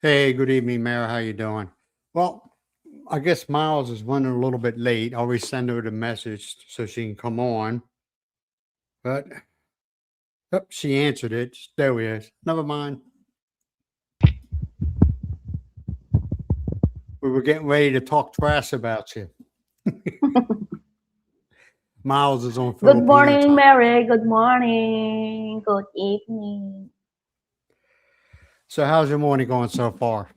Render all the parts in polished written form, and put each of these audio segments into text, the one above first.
Hey, good evening, Mayor. How you doing? Well, I guess Miles is running a little bit late. I'll resend her the message so she can come on. But yep, she answered it. There he is. Never mind. We were getting ready to talk trash about you. Miles is on Good Filipino morning, time. Mary. Good morning. Good evening. So how's your morning going so far?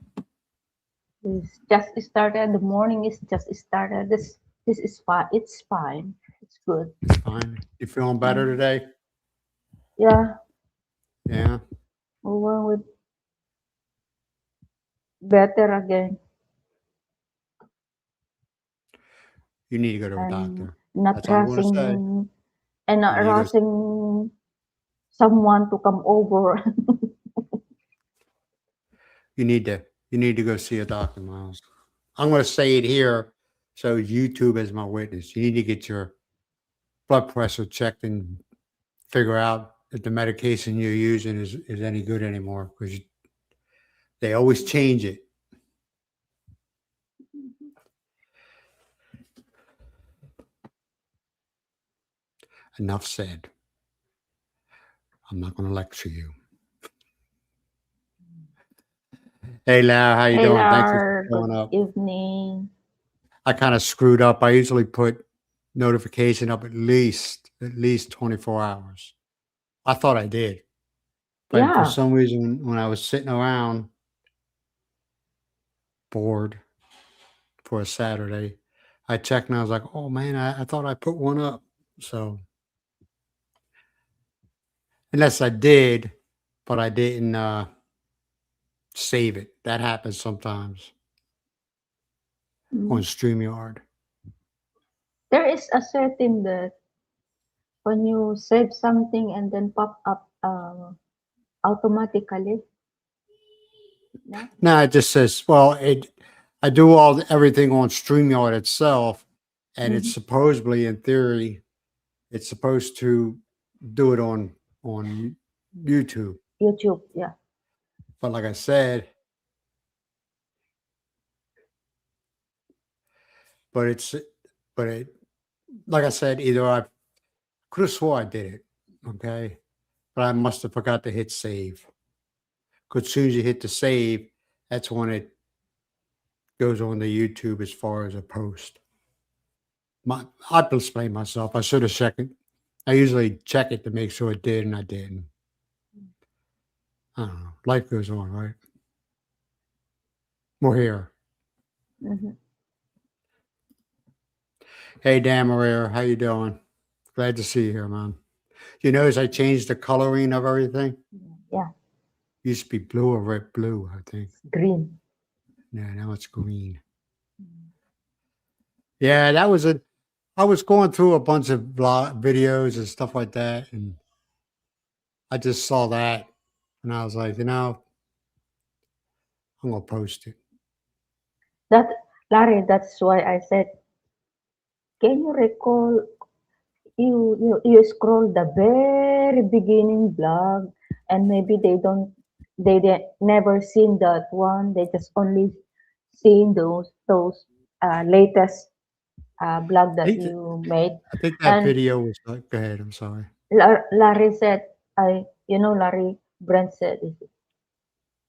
It's just started. The morning is just started. This is fine. It's fine. It's good. It's fine. You feeling better Mm. today? Yeah, Yeah. well, with better again, You need to go to a and doctor. not That's all I'm going to say. rushing and not You need to go. rushing someone to come over. You need to. You need to go see a doctor, Miles. I'm going to say it here, so YouTube is my witness. You need to get your blood pressure checked and figure out if the medication you're using is any good anymore because they always change it. Enough said. I'm not going to lecture you. Hey, Lau, how you Hey, doing? Thank you Lar. for Good showing up. evening. I kind of screwed up. I usually put notification up at least 24 hours. I thought I did, but for Yeah, some reason, when I was sitting around bored for a Saturday, I checked and I was like, "Oh man, I thought I put one up." So unless I did, but I didn't save it. That happens sometimes on mm. StreamYard. There is a setting that when you save something and then pop up automatically. No? Now it just says, well, I do everything on StreamYard itself, and it's Mhm. supposedly, in theory, it's supposed to do it on YouTube. YouTube, yeah. But like I said, but it's but it like I said, either I could have swore I did it, okay, but I must have forgot to hit save. Because as soon as you hit the save, that's when it goes on the YouTube as far as a post. I explain myself. I should have checked it. I usually check it to make sure it did, and I didn't. I don't know. Life goes on, right? We're here. Hmm. Hey, Dan Maria, how you doing? Glad to see you here, man. You notice I changed the coloring of everything? Yeah, Used to be blue or red blue, I think. green. Yeah, now it's green. Yeah, that was a. I was going through a bunch of videos and stuff like that, and I just saw that, and I was like, I'm gonna post it. That Larry, that's why I said, can you recall you scroll the very beginning blog and maybe they never seen that one. They just only seen those latest blog I that think, you made. I think that And video was like. Go ahead. I'm sorry. Larry said, Larry Brent said,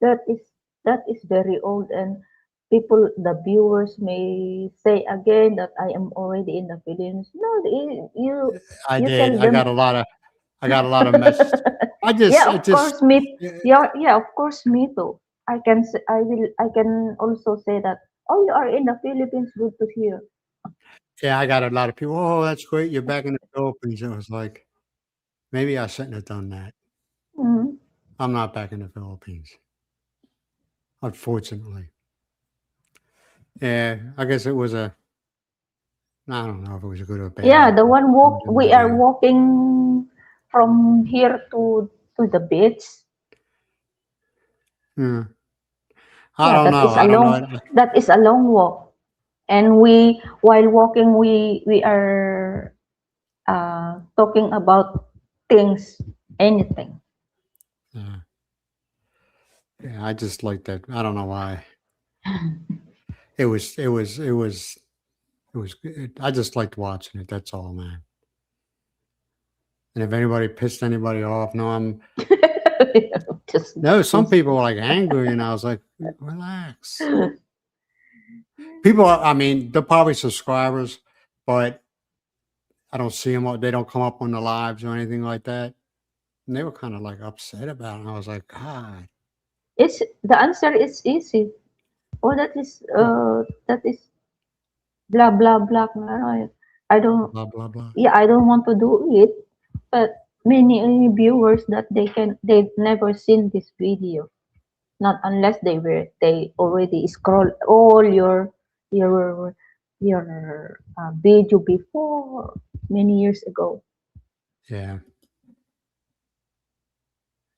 that is that is very old, and the viewers may say again that I am already in the Philippines. No, I you did. tell I them. got a lot of. I got a lot of messages. Yeah, It of just. course, me. Yeah, yeah, of course, me too. I can also say that. Oh, you are in the Philippines. Good to hear. Yeah, I got a lot of people. Oh, that's great. You're back in the Philippines. It was like maybe I shouldn't have done that. Mhm. I'm not back in the Philippines, unfortunately. Yeah, I guess it was a. I don't know if it was a good or Yeah, bad. the one I'm walk doing we it are again. walking from here to the beach. Yeah. I Yeah, don't know. I don't know. that is a long walk. And we while walking we are talking about things, anything. Yeah. Yeah, I just like that. I don't know why. It was it was it was it was good. I just liked watching it. That's all, man. And if anybody pissed anybody off, no, I'm Just, no. Some just people were like angry, and I was like, relax. People, I mean, they're probably subscribers, but I don't see them. They don't come up on the lives or anything like that. And they were kind of like upset about it. And I was like, God, it's the answer is easy. Oh, what? that is blah blah blah. I don't. Blah blah blah. Yeah, I don't want to do it. But many viewers that they've never seen this video, not unless they already scroll all your your video before many years ago. Yeah,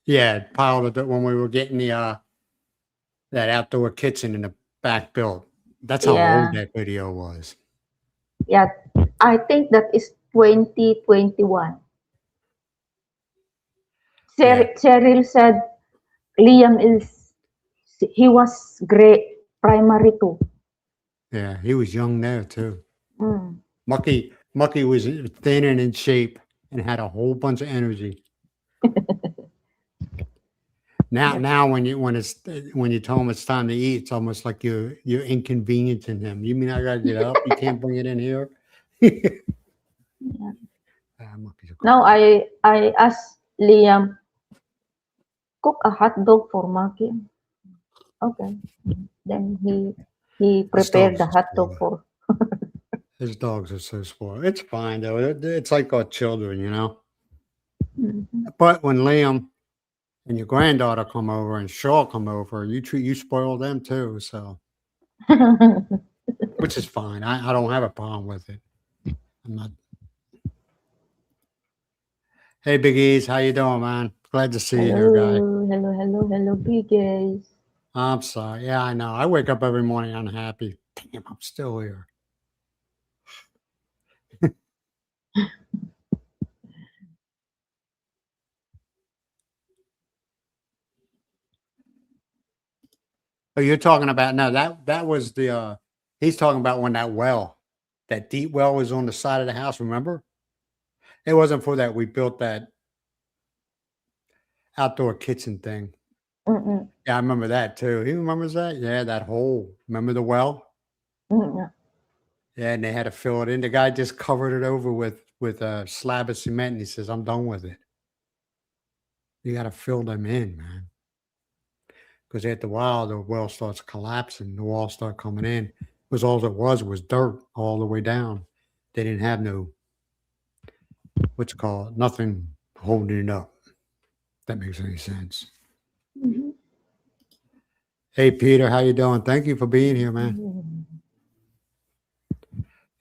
yeah. Piled it when we were getting the that outdoor kitchen in the back built. That's how old Yeah, that video was. yeah. I think that is 2021. Yeah, Cheryl said Liam is he was great primary too. yeah. He was young there too. Mm. Mucky was thin and in shape and had a whole bunch of energy. Now when you tell him it's time to eat, it's almost like you're inconveniencing him. You mean I gotta get up? You can't bring it in here. Yeah. Mucky's a good Now guy. I asked Liam cook a hot dog for Maki. Okay. Then he His prepared dogs the are hot dog spoiled. for. His dogs are so spoiled. It's fine though. It's like our children, you know. Mhm. But when Liam and your granddaughter come over and Shaw come over, you spoil them too. So which is fine. I don't have a problem with it. I'm not. Hey, Big E's, how you doing, man? Glad to see you here, guy. Hello, big guys. I'm sorry. Yeah, I know. I wake up every morning unhappy. Damn, I'm still here. Oh, you're talking about no, that was the he's talking about when that deep well was on the side of the house, remember? It wasn't for that we built that outdoor kitchen thing. Mm-mm, Yeah, I remember that too. He remembers that? Yeah, that hole. Remember the well? mm-mm. Yeah, and they had to fill it in. The guy just covered it over with a slab of cement and he says, I'm done with it. You gotta fill them in, man. Because after a while the well starts collapsing, the walls start coming in. Because all it was dirt all the way down. They didn't have no what's it called, nothing holding it up. If that makes any sense. Mhm. Hey Peter, how you doing? Thank you for being here, man. Mm.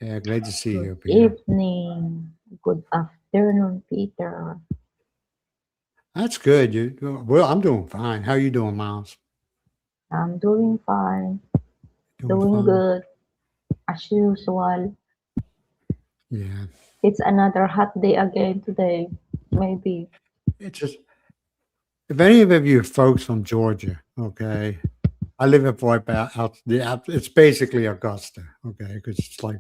Yeah, glad to see Good you, Peter. evening. Good afternoon, Peter. That's good. Well, I'm doing fine. How you doing, Miles? I'm doing fine. Doing Doing fine. good as usual. Yeah. It's another hot day again today. Maybe. It's just if any of you folks from Georgia, okay, I live in right it's basically Augusta, okay, because it's like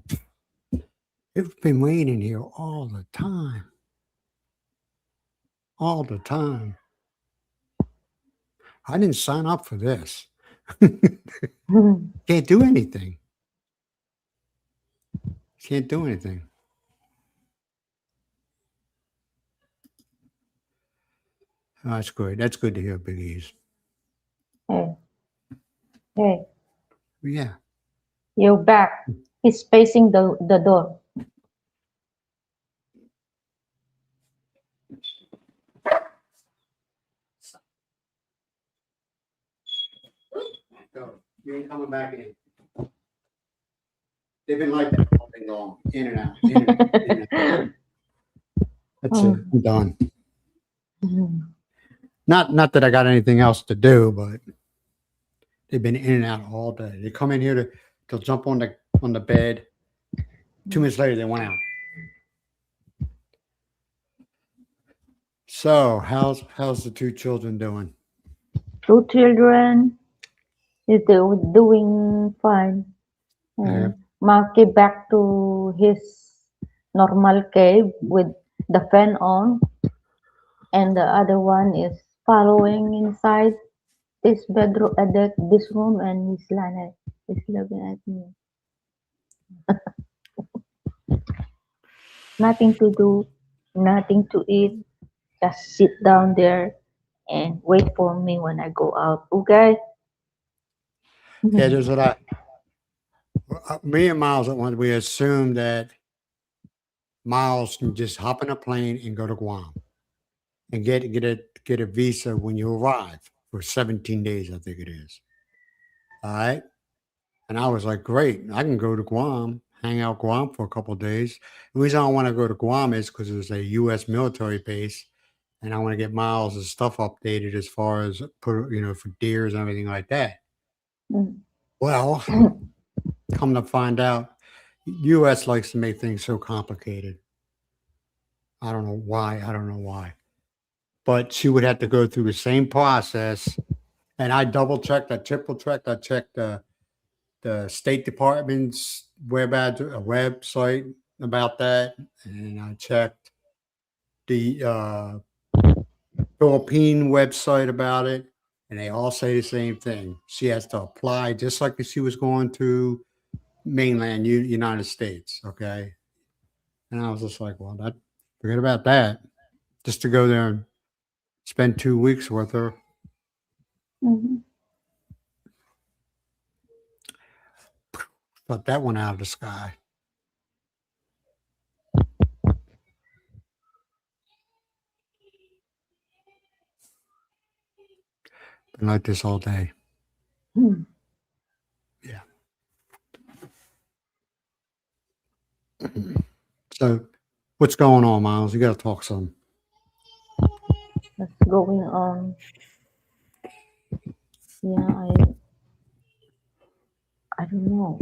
it's been raining here all the time. I didn't sign up for this. Can't do anything. Can't do anything. Oh, that's good. That's good to hear, Big E's. Hey, hey, Yeah. you're back. He's facing the door. So you ain't coming back in. They've been like that all day long, in and out, in and out, in and out. That's it. Mm. I'm done. Mhm. Not that I got anything else to do, but they've been in and out all day. They come in here they'll jump on the bed. 2 minutes later, they went out. So how's the two children doing? two children. He's doing fine. Yeah. And Maki back to his normal cave with the fan on, and the other one is following inside this bedroom, this room, and he's looking at me. Nothing to do, nothing to eat. Just sit down there and wait for me when I go out. Okay? Yeah, there's what me and Miles at once, we assumed that Miles can just hop in a plane and go to Guam and get a visa when you arrive for 17 days, I think it is. All right. And I was like, great, I can go to Guam, hang out Guam for a couple of days. The reason I want to go to Guam is because it's a U.S. military base, and I want to get Miles' stuff updated as far as for deers and everything like that. Mm. Well, come to find out, U.S. likes to make things so complicated. I don't know why. I don't know why. But she would have to go through the same process. And I double checked, I triple checked, I checked the State Department's website about that, and I checked the Philippine website about it, and they all say the same thing. She has to apply just like if she was going to mainland United States. Okay, and I was just like, well, that forget about that. Just to go there and spend 2 weeks with her. Mhm. But that went out of the sky. Been like this all day. Hmm. Yeah. So, what's going on, Miles? You got to talk some. What's going on? Yeah, I don't know.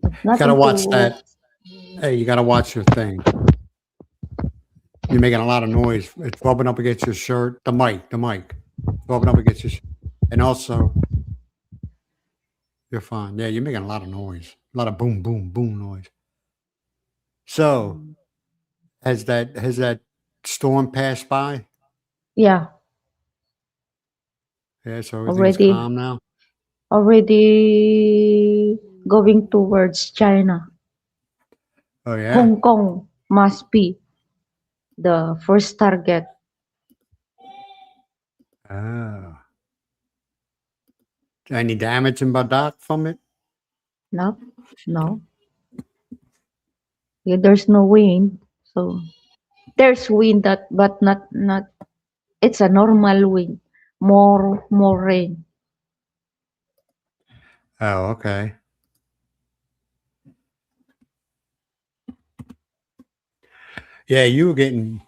There's You got to nothing watch to. that. Hey, you got to watch your thing. You're making a lot of noise. It's rubbing up against your shirt. The mic. It's rubbing up against your. And also, you're fine. Yeah, you're making a lot of noise. A lot of boom, boom, boom noise. So, has that storm passed by? Yeah, Yeah, so everything's already calm now. already going towards China. Oh yeah. Hong Kong must be the first target. Oh. Any damage in Badak from it? No, no. Yeah, there's no wind, so there's wind that, but not. It's a normal wind. More rain. Oh, okay. Yeah, you were getting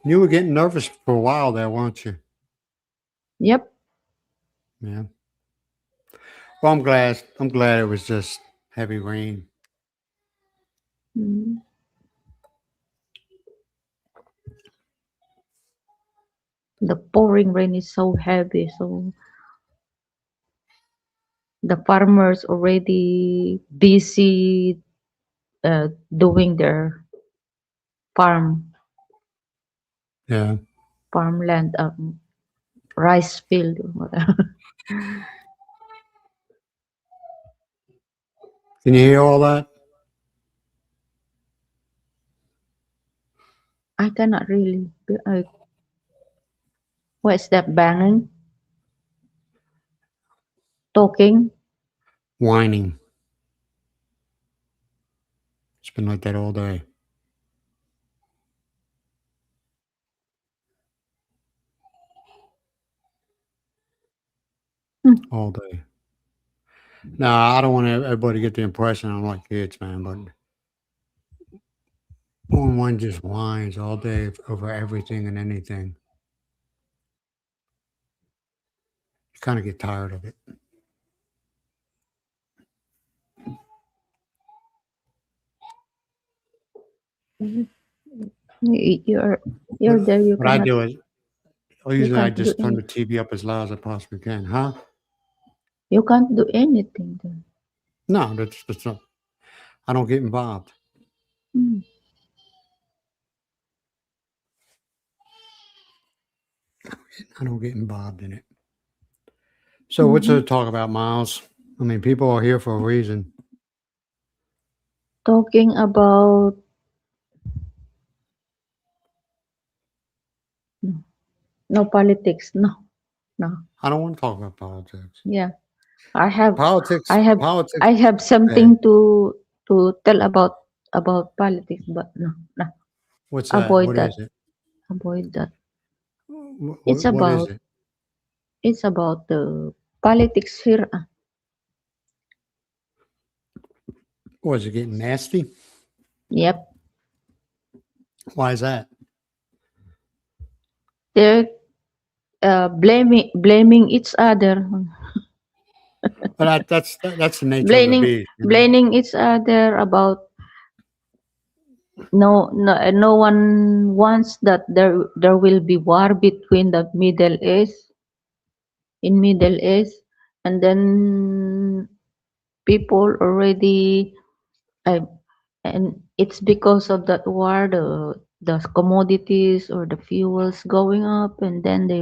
nervous for a while there, weren't you? Yep. Yeah. Well, I'm glad. I'm glad it was just heavy rain. Mm. The pouring rain is so heavy, so the farmers already busy doing their farm Yeah. farmland, rice field or whatever. Can you hear all that? I cannot really. What's that banging? Talking? Whining. It's been like that all day. Hmm. All day. Nah, I don't want everybody to get the impression I'm like kids, man. But when one just whines all day over everything and anything, you kind of get tired of it. Mhm. You're What you're there. You what I cannot. do is You Usually I can't do just turn the TV up as loud as I possibly can, huh? you can't do anything then. No, that's not. I don't get involved. Mm. I don't get involved in it. So what's Mm-hmm. there to talk about, Miles? I mean, people are here for a reason. Talking about no, no politics. No, no. I don't want to talk about politics. Yeah, I have, Politics, I have, politics. I have Hey, something to tell about politics, but no, no. what's that? Avoid What that. is it? Avoid that. It's What is about it? it's about the politics here. Was it getting nasty? Yep, Why is that? they're blaming each other, But that's the nature of the blaming beast, you know. blaming each other about no one wants that there will be war between the Middle East in Middle East, and then people already uh, and it's because of that war the commodities or the fuels going up, and then they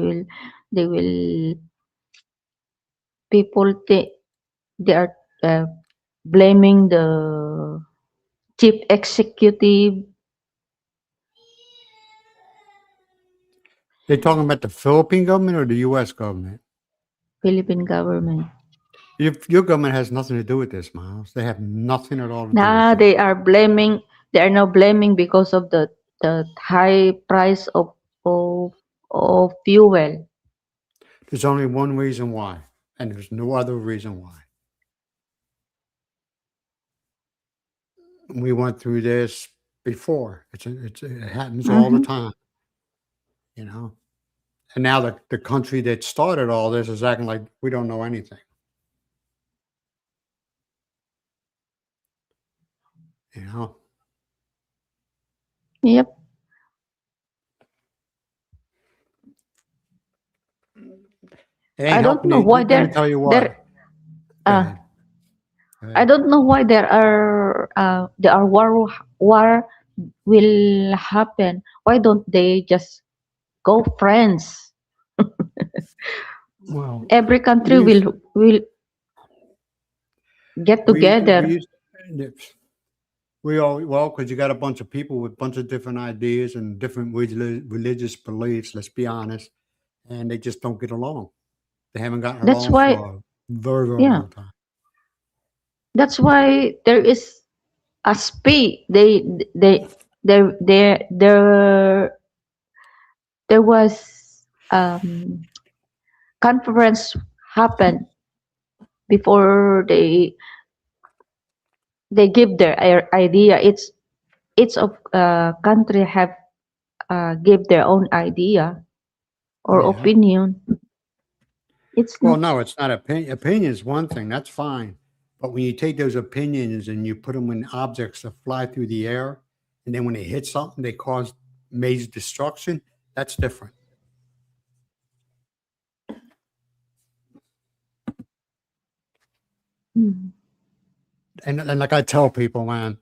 will people they are blaming the chief executive They talking about the Philippine government or the U.S. government? Philippine government. Your government has nothing to do with this, Miles. They have nothing at all to do with Now this. they are now blaming because of the high price of fuel. There's only one reason why, and there's no other reason why. We went through this before. It happens all the Hmm. time, you know. And now the country that started all this is acting like we don't know anything, you know. Yep. It ain't I don't helping know you. why Let me tell you there what. Go uh ahead. Go I ahead. don't know why there are war will happen. Why don't they just go friends? Well, Every country we used will get we together. used we all well because you got a bunch of people with a bunch of different ideas and different religious beliefs. Let's be honest, and they just don't get along. They haven't gotten That's along why for a very very yeah, long time. that's why there is a spay. They there was conference happened before they give their idea. It's of country have give their own idea or Yeah. opinion. It's Well, not. no, it's not opinion. Opinion is one thing. That's fine. But when you take those opinions and you put them in objects that fly through the air, and then when they hit something, they cause major destruction. That's different. Mm, And like I tell people, man,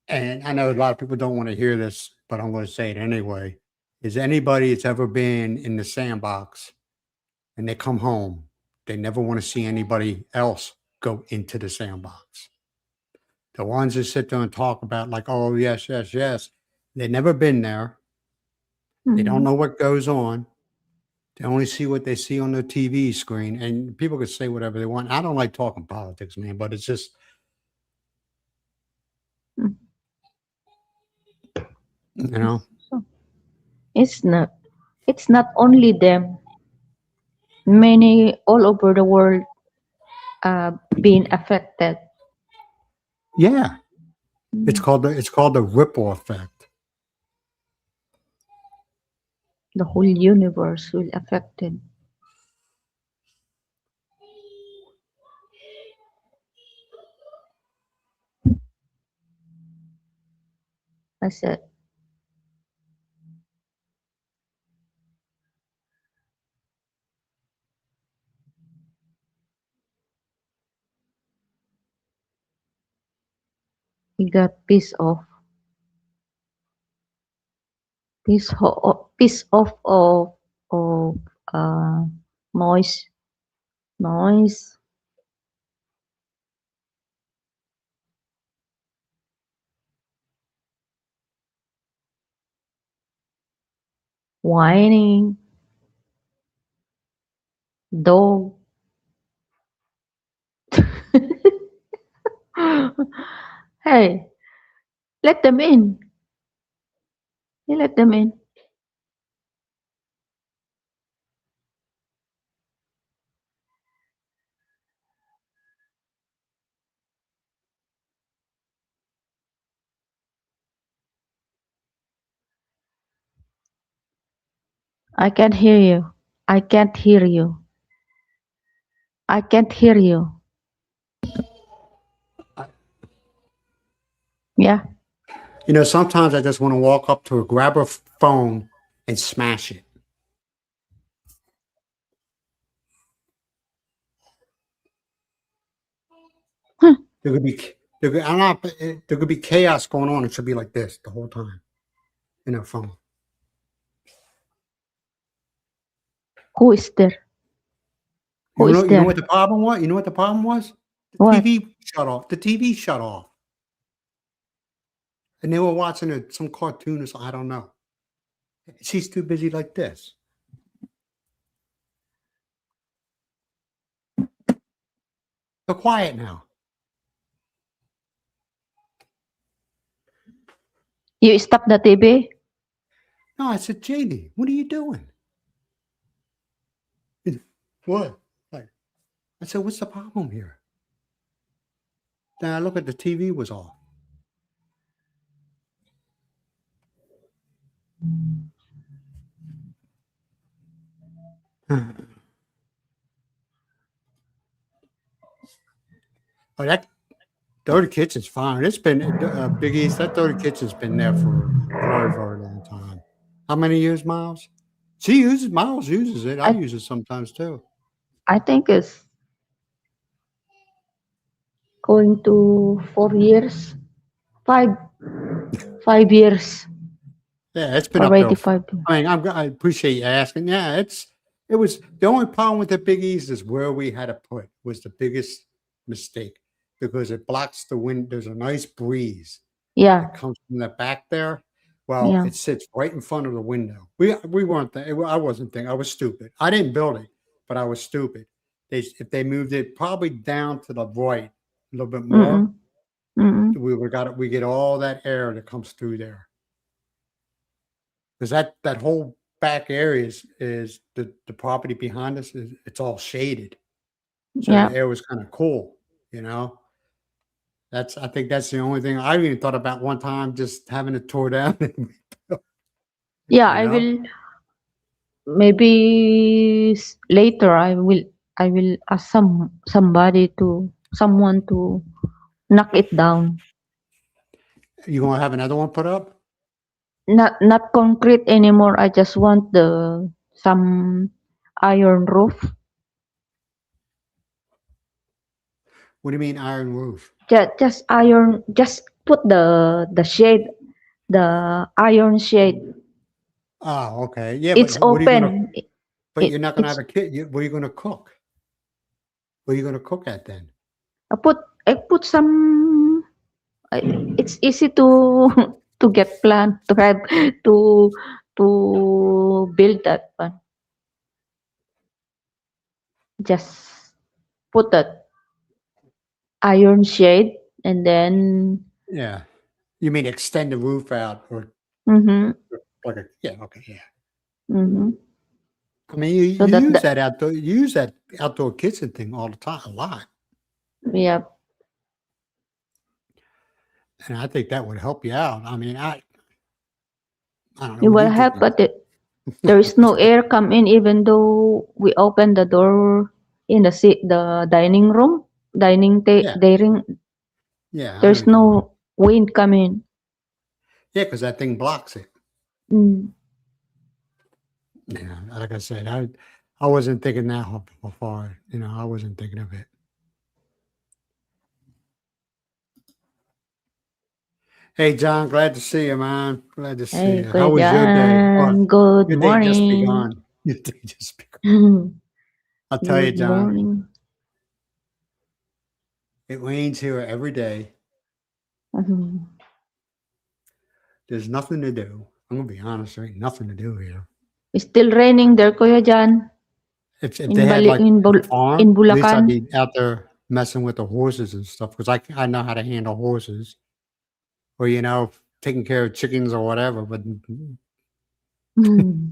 and I know a lot of people don't want to hear this, but I'm going to say it anyway. Is anybody that's ever been in the sandbox and they come home, they never want to see anybody else go into the sandbox. The ones that sit there and talk about like, oh yes, yes, yes, they've never been there. They don't mm, know what goes on. They only see what they see on the TV screen, and people can say whatever they want. I don't like talking politics, man, but it's just mm. you know, So it's not. It's not only them. Many all over the world being affected. yeah. Mm. It's called the ripple effect. The whole universe will affected. I said He got piece off of uh noise noise whining dog. Hey, let them in. You let them in. I can't hear you. I can't hear you. I can't hear you. I- Yeah, Sometimes I just want to walk up to her, grab her phone, and smash it. huh. There could be I'm not. There could be chaos going on. It should be like this the whole time in her phone. Who is there? Who is You know what there? the problem was? You know what the problem was? The What? TV shut off. The TV shut off, and they were watching some cartoon or something. I don't know. She's too busy like this. They're quiet now. You stop the TV? No, I said, JD, what are you doing? What? Like, I said, what's the problem here? Then I look at the TV was off. Oh, that dirty kitchen's fine. It's been Big East. That dirty kitchen's been there for a very, very long time. How many years, Miles? Miles uses it. I I use it sometimes too. I think it's going to 4 years. Five 5 years. Yeah, it's been up there. Already 5 years. I appreciate you asking. Yeah, it was the only problem with the Big East is where we had to put was the biggest mistake because it blocks the wind. There's a nice breeze that Yeah, comes from the back there. Well, yeah. it sits right in front of the window. We weren't. I wasn't thinking. I was stupid. I didn't build it, but I was stupid. If they moved it probably down to the right a little bit more, Mm-mm. Mm-mm. we would got it. We get all that air that comes through there because that whole back area is the property behind us is it's all shaded, so the Yeah. air was kind of cool. You know, I think that's the only thing I even thought about one time, just having it tore down. Yeah, You I know, will maybe later I will ask someone to knock it down. you gonna have another one put up? Not concrete anymore. I just want the some iron roof. What do you mean iron roof? Just iron. Just put the shade, the iron shade. Oh, okay, yeah, but It's what are you gonna? open. But you're not gonna have It's a kid. Where are you gonna cook? Where are you gonna cook at then? I put some. It's easy to to get plan to have to to build that one. Just put that iron shade and then Yeah, you mean extend the roof out or mm-hmm, like a yeah, okay, yeah. mm-hmm. I mean, you, So you that use the that outdoor you use that outdoor kitchen thing all the time, a lot, yeah, and I think that would help you out. I mean, I don't know it what do will you think? help, but there is no air come in even though we open the door in the dining room, Yeah, dining. yeah, I know what There's you're talking about. no wind coming. Yeah, because that thing blocks it. Mm, Yeah, like I said, I wasn't thinking that far. I wasn't thinking of it. Hey, John, glad to see you, man. Glad to see Hey, you. Kuya How was your day? Jan, Well, good your day just morning. begun. Your day just begun. I'll tell you, Good John, morning. it rains here every day. Mhm. There's nothing to do. I'm gonna be honest, there ain't nothing to do here. It's still raining there, Kuya Jan, If they had like a In farm, at least I'd Bulacan. be out there messing with the horses and stuff because I know how to handle horses or taking care of chickens or whatever. But Hmm.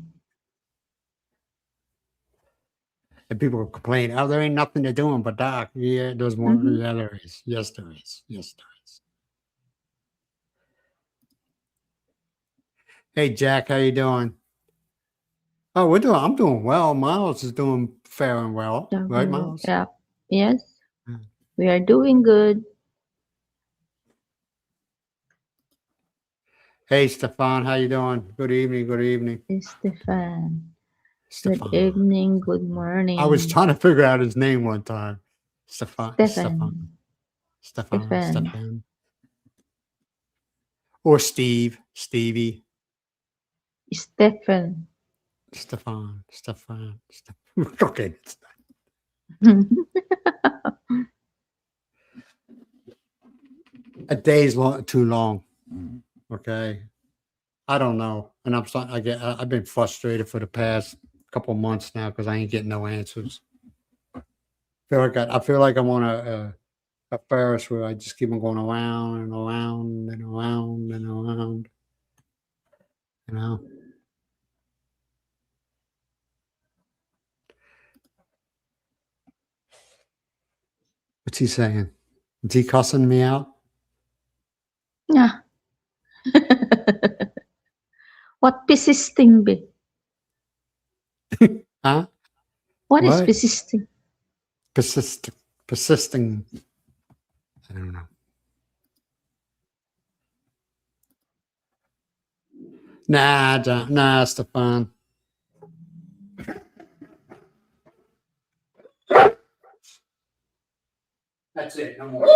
and people complain, oh, there ain't nothing to do but doc. Yeah, there's more. Mhm. Yeah, there is. Yes, there is. Yes, there is. Hey, Jack, how you doing? Oh, we're doing. I'm doing well. Miles is doing fair and well, Yeah, right, very well. Miles? Yeah. Yes, Yeah. we are doing good. Hey, Stefan, how you doing? Good evening. Good evening, Stefan. Good Stefan. evening, good I was morning. trying to figure out his name one time. Stefan, Stefan, Stefan. Stefan, Stefan. Stefan, or Steve, Stevie, Stefan. Stefan, Stefan, Stefan. Okay, a day's too long. Okay, I don't know, and I'm starting. I've been frustrated for the past couple months now because I ain't getting no answers. I feel like I'm on a Ferris wheel. I just keep on going around and around and around and around. You know, what's he saying? Is he cussing me out? Yeah. What persisting be? Huh? What is What? persisting? Persist, persisting. I don't know. Nah, John, nah, Stefan. That's it. No more.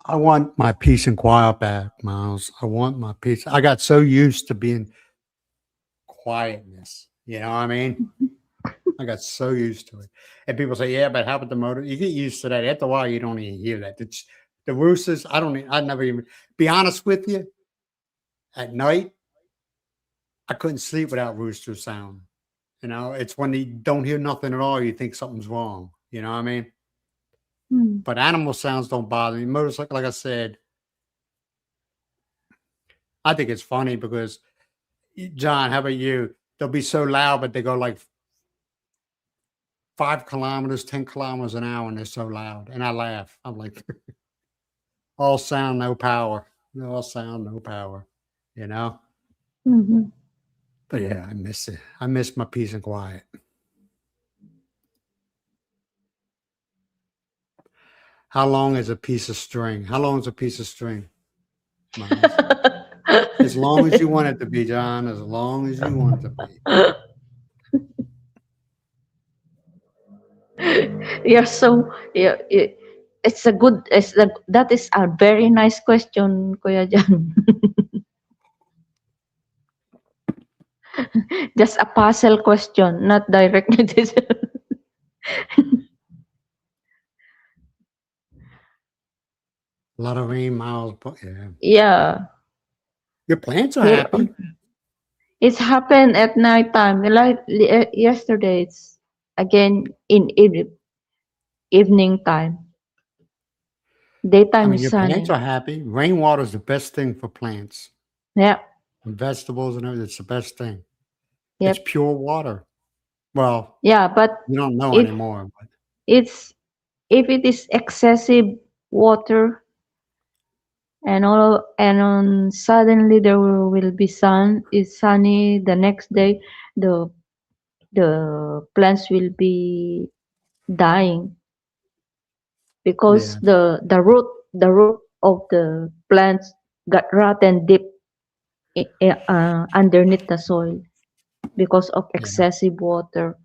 I want my peace and quiet back, Miles. I want my peace. I got so used to being quietness. You know what I mean? I got so used to it. And people say, "Yeah, but how about the motor?" You get used to that. After a while, you don't even hear that. The roosters. I don't. I never even. Be honest with you. At night, I couldn't sleep without rooster sound. It's when you don't hear nothing at all, you think something's wrong. You know what I mean? Hmm. But animal sounds don't bother me. Motorcycle, like I said, I think it's funny because John, how about you? They'll be so loud, but they go like 5 kilometers, 10 kilometers an hour, and they're so loud. And I laugh. I'm like, all sound, no power. All sound, no power. You know? Mhm. But yeah, I miss it. I miss my peace and quiet. How long is a piece of string? How long is a piece of string, Miles? As long as you want it to be, John. As long as you want it to be. You're so it's a good that is a very nice question, Kuya Jan. Just a puzzle question, not directly this. A lot of rain, Miles. But yeah, Yeah, your plants are here happy. it's happened at night time. Like yesterday, it's again in evening time. I Daytime mean, is your plants sunny. are happy. Rainwater is the best thing for plants Yeah, and vegetables and everything. It's the best thing. It's yep, pure water. Well, yeah. But you don't know if anymore. But it's if it is excessive water and on suddenly there will be sun, it's sunny the next day, the the plants will be dying because yeah, the root of the plants got rotten deep underneath the soil. because of Yeah. excessive water.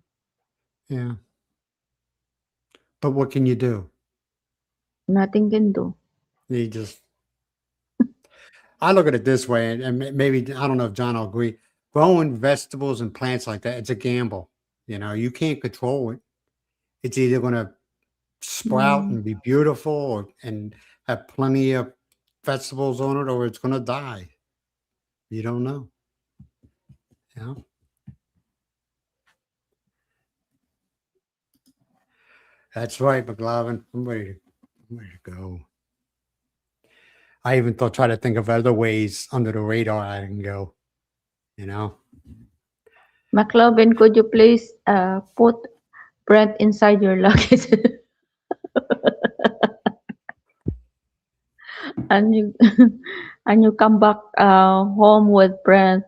Yeah. But what can you do? Nothing can do. You just, I look at it this way, and maybe, I don't know if John will agree. Growing vegetables and plants like that, it's a gamble. You can't control it. It's either going to sprout Mm. and be beautiful and have plenty of vegetables on it, or it's going to die. You don't know. Yeah. That's right, McLovin. I'm ready to go. I even thought, try to think of other ways under the radar I can go, you know? McLovin, could you please put Brent inside your luggage and you and you come back home with Brent?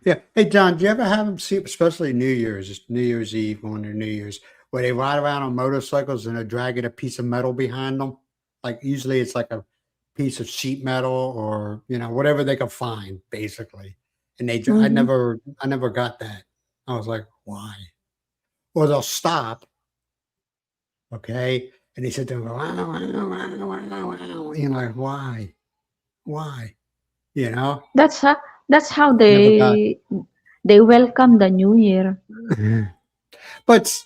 Yeah. Hey, John, do you ever have them see, especially New Year's, just New Year's Eve, going to New Year's, where they ride around on motorcycles and they're dragging a piece of metal behind them? Like usually it's like a piece of sheet metal or, whatever they can find, basically. And Mm-hmm. I never got that. I was like, why? Or they'll stop, okay? And they sit there and go, wow, wow, wow, wow, wow. You're like, why? Why? You know? That's how that's how Never got. they welcome the new year. but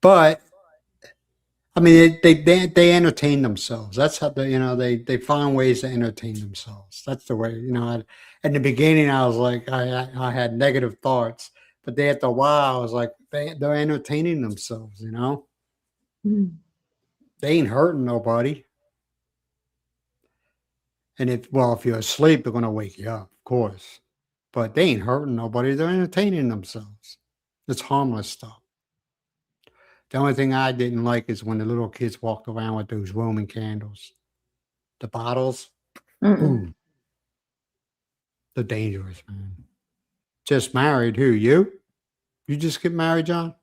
but I mean, they entertain themselves. That's how they find ways to entertain themselves. That's the way. In the beginning, I was like, I had negative thoughts, but they after a while, I was like, they're entertaining themselves. Mm. They ain't hurting nobody. And if you're asleep, they're gonna wake you up, of course. But they ain't hurting nobody. They're entertaining themselves. It's harmless stuff. The only thing I didn't like is when the little kids walked around with those Roman candles, the bottles. Mm-mm. Ooh, they're dangerous, man. Just married? Who, you? You just get married, John?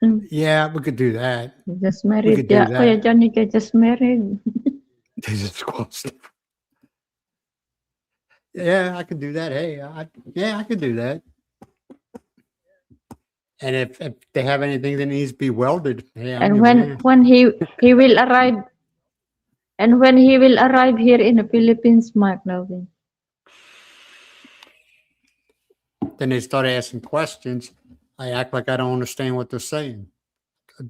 Mm. Yeah, we could do that. You just We married, could do yeah. Kuya that. John, you just married. They just go stuff. Yeah, I could do that. Hey, yeah, I could do that. And if they have anything that needs to be welded, hey, I'm And your man. when he will arrive, and when he will arrive here in the Philippines, McLovin. Then they start asking questions. I act like I don't understand what they're saying. I,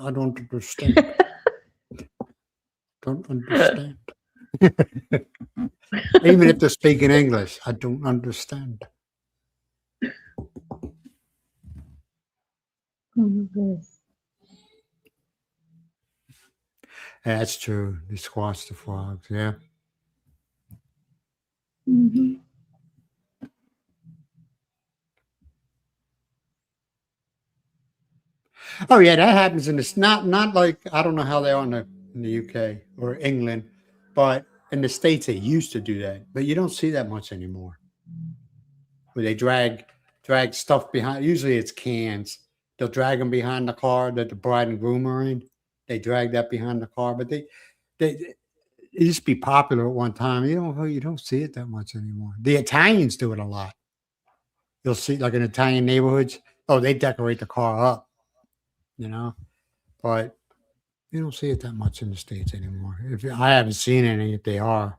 I don't understand. Don't understand. Even if they're speaking English, I don't understand. Mm, yes. That's true. They squash the frogs. Yeah. Mm-hmm. Oh yeah, that happens in this. Not like I don't know how they are in the UK or England, but in the states they used to do that, but you don't see that much anymore. Where they drag stuff behind. Usually it's cans. They'll drag them behind the car that the bride and groom are in. They drag that behind the car, but they it used to be popular at one time. You don't see it that much anymore. The Italians do it a lot. You'll see like in Italian neighborhoods. Oh, they decorate the car up, you know. But you don't see it that much in the States anymore. If I haven't seen any, if they are.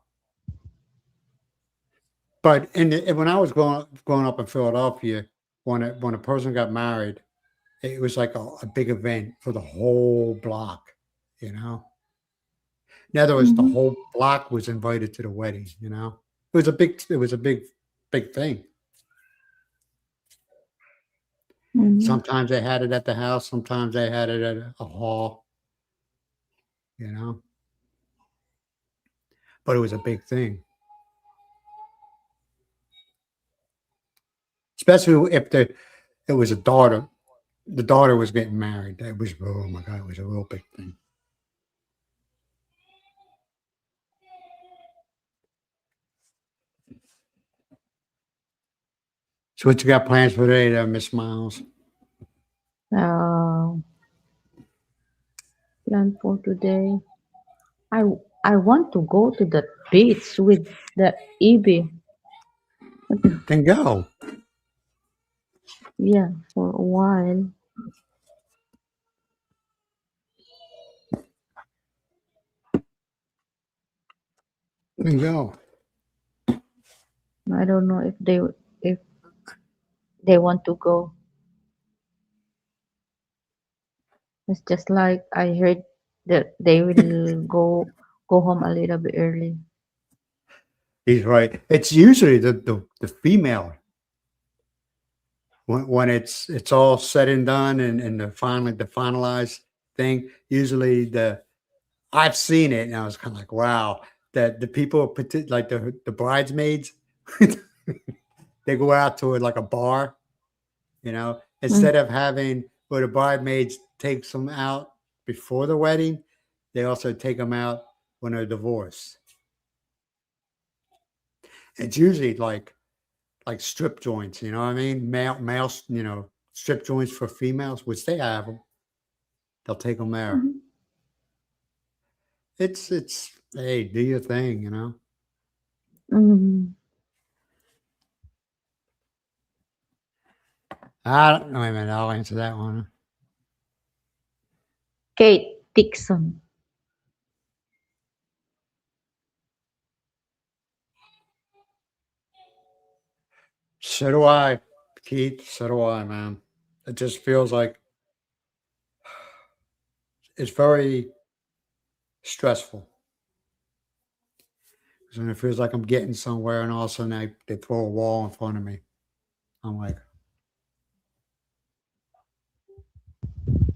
But when I was growing up in Philadelphia, when a person got married, it was like a big event for the whole block. You know, in other words, the Mm-hmm. whole block was invited to the wedding. It was a big thing. Mm-hmm. Sometimes they had it at the house. Sometimes they had it at a hall. You know, but it was a big thing, especially if it was a daughter. The daughter was getting married. That was, oh my god, it was a real big thing. So what you got plans for today, there, Miss Miles? Plan for today. I I want to go to the beach with the EB. What the- Then go. Yeah, for a while. Then go. I don't know if they want to go. It's just like I heard that they will go home a little bit early. He's right. It's usually the female when it's all said and done and the finalized thing. Usually the I've seen it and I was kind of like, wow, that the people like the bridesmaids, they go out to it like a bar, Mm, instead of having where the bridesmaids takes them out before the wedding, they also take them out when they're divorced. It's usually like strip joints, you know what I mean? Male, strip joints for females, which they have them. They'll take them there. mhm, It's hey, do your thing. mhm. I don't know. Wait a minute, I'll answer that one. Kate Dixon. So do I, Keith. So do I, man. It just feels like it's very stressful. And it feels like I'm getting somewhere, and all of a sudden they throw a wall in front of me. I'm like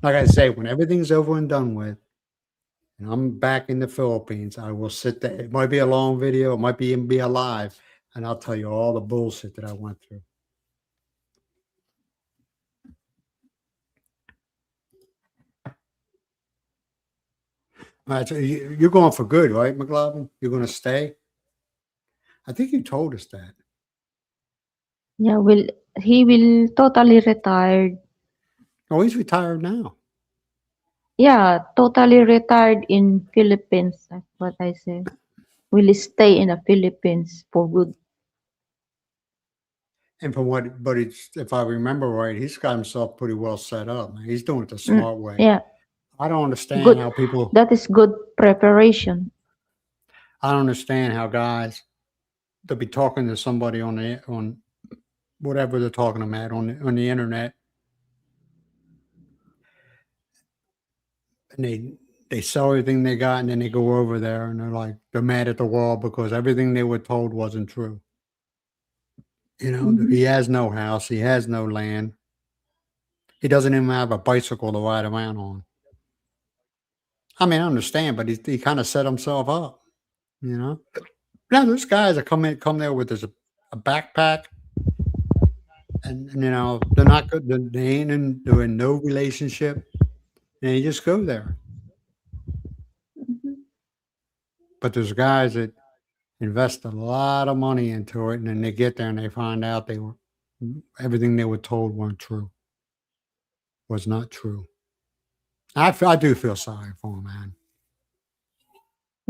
I say, when everything's over and done with, and I'm back in the Philippines, I will sit there. It might be a long video, it might be even be alive, and I'll tell you all the bullshit that I went through. All right, so you're going for good, right, McLovin? You're going to stay. I think you told us that. Yeah, he will totally retired. Oh, he's retired now. Yeah, totally retired in Philippines. That's what I say. Will stay in the Philippines for good. And from what, but it's if I remember right, he's got himself pretty well set up. Man. He's doing it the Mm, smart way. yeah, I don't understand good. how people. That is good preparation. I don't understand how guys they'll be talking to somebody on whatever they're talking about on the internet, and they sell everything they got, and then they go over there and they're mad at the world because everything they were told wasn't true. Hmm. He has no house, he has no land, he doesn't even have a bicycle to ride around on. I mean, I understand, but he kind of set himself up. You know, now there's guys that come there with a backpack, and they're not good. They're in no relationship, and you just go there. Hmm. But there's guys that invest a lot of money into it, and then they get there and they find out everything they were told weren't true, was not true. I do feel sorry for him, man.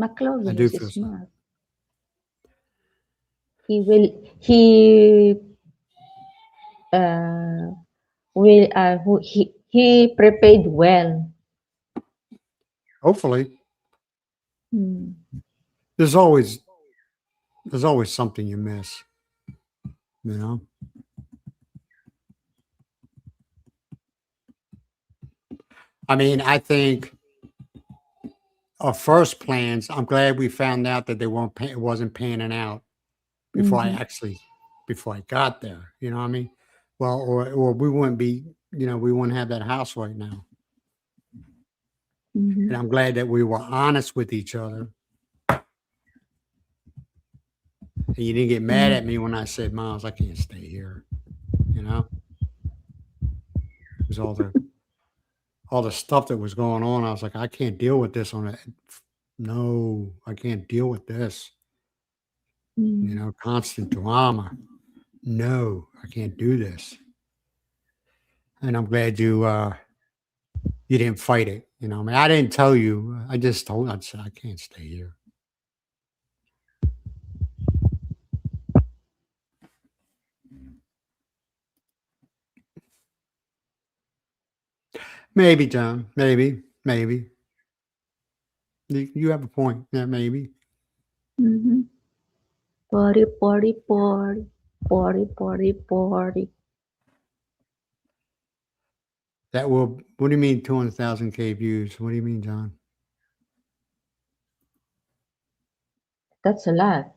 I McLovin do is feel sorry. smart. He uh he prepared well. Hopefully, Hmm. there's always there's always something you miss. You know, I mean, I think our first plans. I'm glad we found out that it wasn't panning out before I Hmm. actually before I got there. You know what I mean? Well, or we wouldn't be. We wouldn't have that house right now. And Hmm. I'm glad that we were honest with each other. And you didn't get mad at Hmm. me when I said, Miles, I can't stay here. You know, because all the stuff that was going on, I was like, I can't deal with this on a no, I can't deal with this. Hmm. Constant drama. No, I can't do this. And I'm glad you didn't fight it. I mean, I didn't tell you. I just told. I said I can't stay here. Maybe, John. Maybe. Maybe. You have a point. Yeah, maybe. Mm-hmm. Party, party, party, party, party, party. That will. What do you mean 200,000 views? What do you mean, John? That's a lot.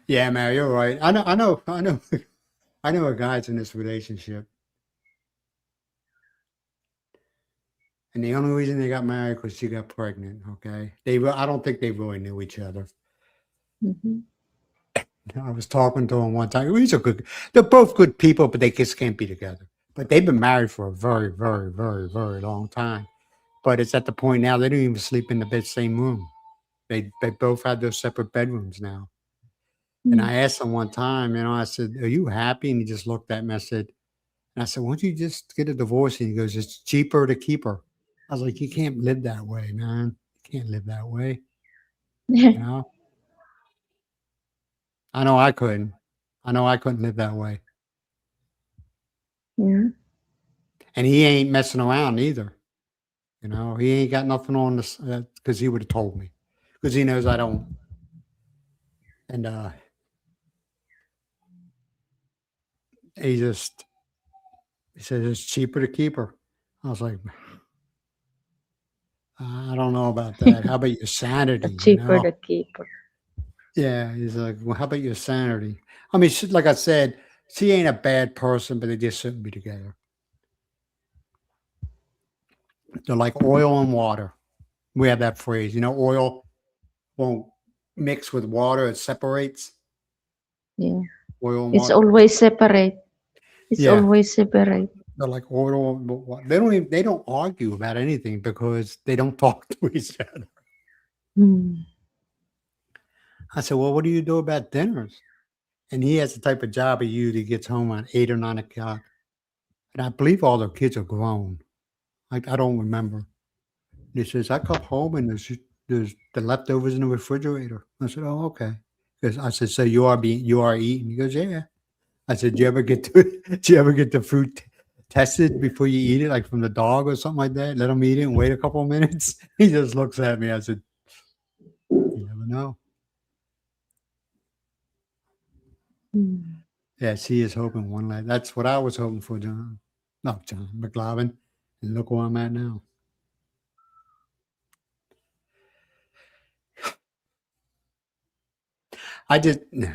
Yeah, Mary, you're right. I know. I know. I know. I know a guy's in this relationship, and the only reason they got married because she got pregnant. Okay, I don't think they really knew each other. Mm-hmm. I was talking to him one time. He's a good. They're both good people, but they just can't be together. But they've been married for a very, very, very, very long time. But it's at the point now they don't even sleep in the same room. They both have their separate bedrooms now. And Mm. I asked him one time, I said, "Are you happy?" And he just looked at me. I said, "Why don't you just get a divorce?" And he goes, "It's cheaper to keep her." I was like, "You can't live that way, man. You can't live that way." You know, I know I couldn't. I know I couldn't live that way. Yeah. And he ain't messing around either. He ain't got nothing on this because he would have told me because he knows I don't. And he said it's cheaper to keep her. I was like, I don't know about that. How about your The sanity? cheaper the keeper. Yeah. He's like, well, how about your sanity? I mean, like I said, she ain't a bad person, but they just shouldn't be together. They're like oil and water. We have that phrase, oil won't mix with water; it separates. Yeah. Oil and It's water. always separate. It's Yeah. always separate. They're like oil. They don't argue about anything because they don't talk to each other. Mm. I said, well, what do you do about dinners? And he has the type of job he usually gets home at 8 or 9 o'clock. And I believe all their kids are grown. I don't remember. And he says, I come home and there's the leftovers in the refrigerator. I said, oh, okay. Because I said, so you are eating? He goes, yeah. I said, do you ever get the food tested before you eat it, like from the dog or something like that? Let them eat it and wait a couple of minutes. He just looks at me. I said, you never know. Mm. Yes, he is hoping one last. That's what I was hoping for, John. No, John McLovin. And look where I'm at now. I just, you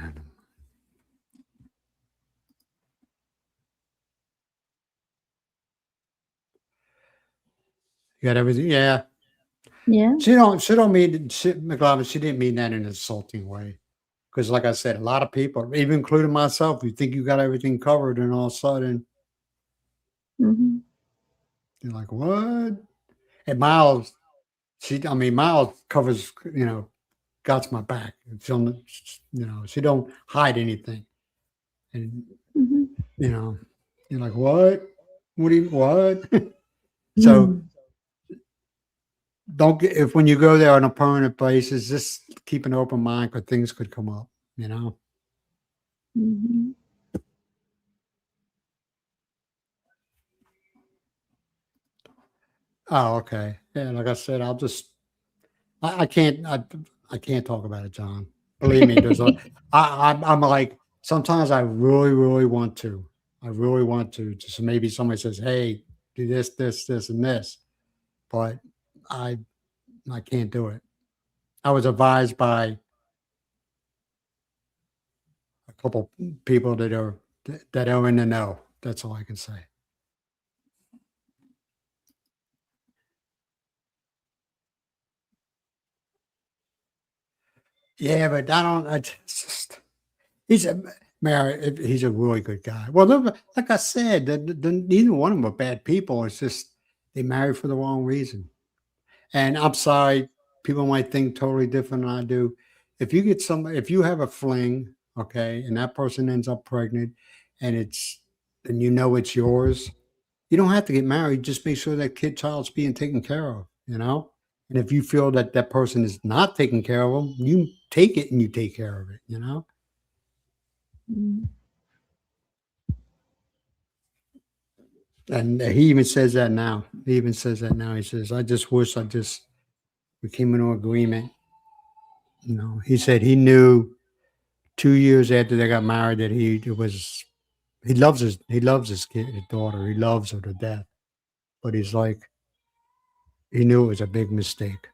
got everything. Yeah. Yeah. She don't mean, McLovin, she didn't mean that in an insulting way. Because, like I said, a lot of people, even including myself, you think you got everything covered, and all of a sudden, Mm-hmm. you're like, what? And Miles, Miles covers, God's my back. She don't hide anything. And, Mm-hmm. you know, you're like, what? What? So Mm. don't get, if when you go there on a permanent basis, just keep an open mind because things could come up, Mm-hmm. Oh, okay. Yeah, like I said, I can't, I can't talk about it, John. Believe me, I'm like, sometimes I really, really want to. I really want to. Just maybe somebody says, hey, do this, this, this, and this. But I, I can't do it. I was advised by a couple people that are in the know. That's all I can say. Yeah, but I don't. He's a he's a really good guy. Well, like I said, neither one of them are bad people. It's just they married for the wrong reason. And I'm sorry, people might think totally different than I do. If you have a fling, okay, and that person ends up pregnant, and it's and you know it's yours, you don't have to get married. Just make sure that child's being taken care of, you know? And if you feel that that person is not taking care of them, you take it and you take care of it, you know? Mm. And he even says that now. He even says that now. He says, I just wish we came into agreement. You know, he said he knew 2 years after they got married that he loves his kid, his daughter. He loves her to death. But he's like, he knew it was a big mistake.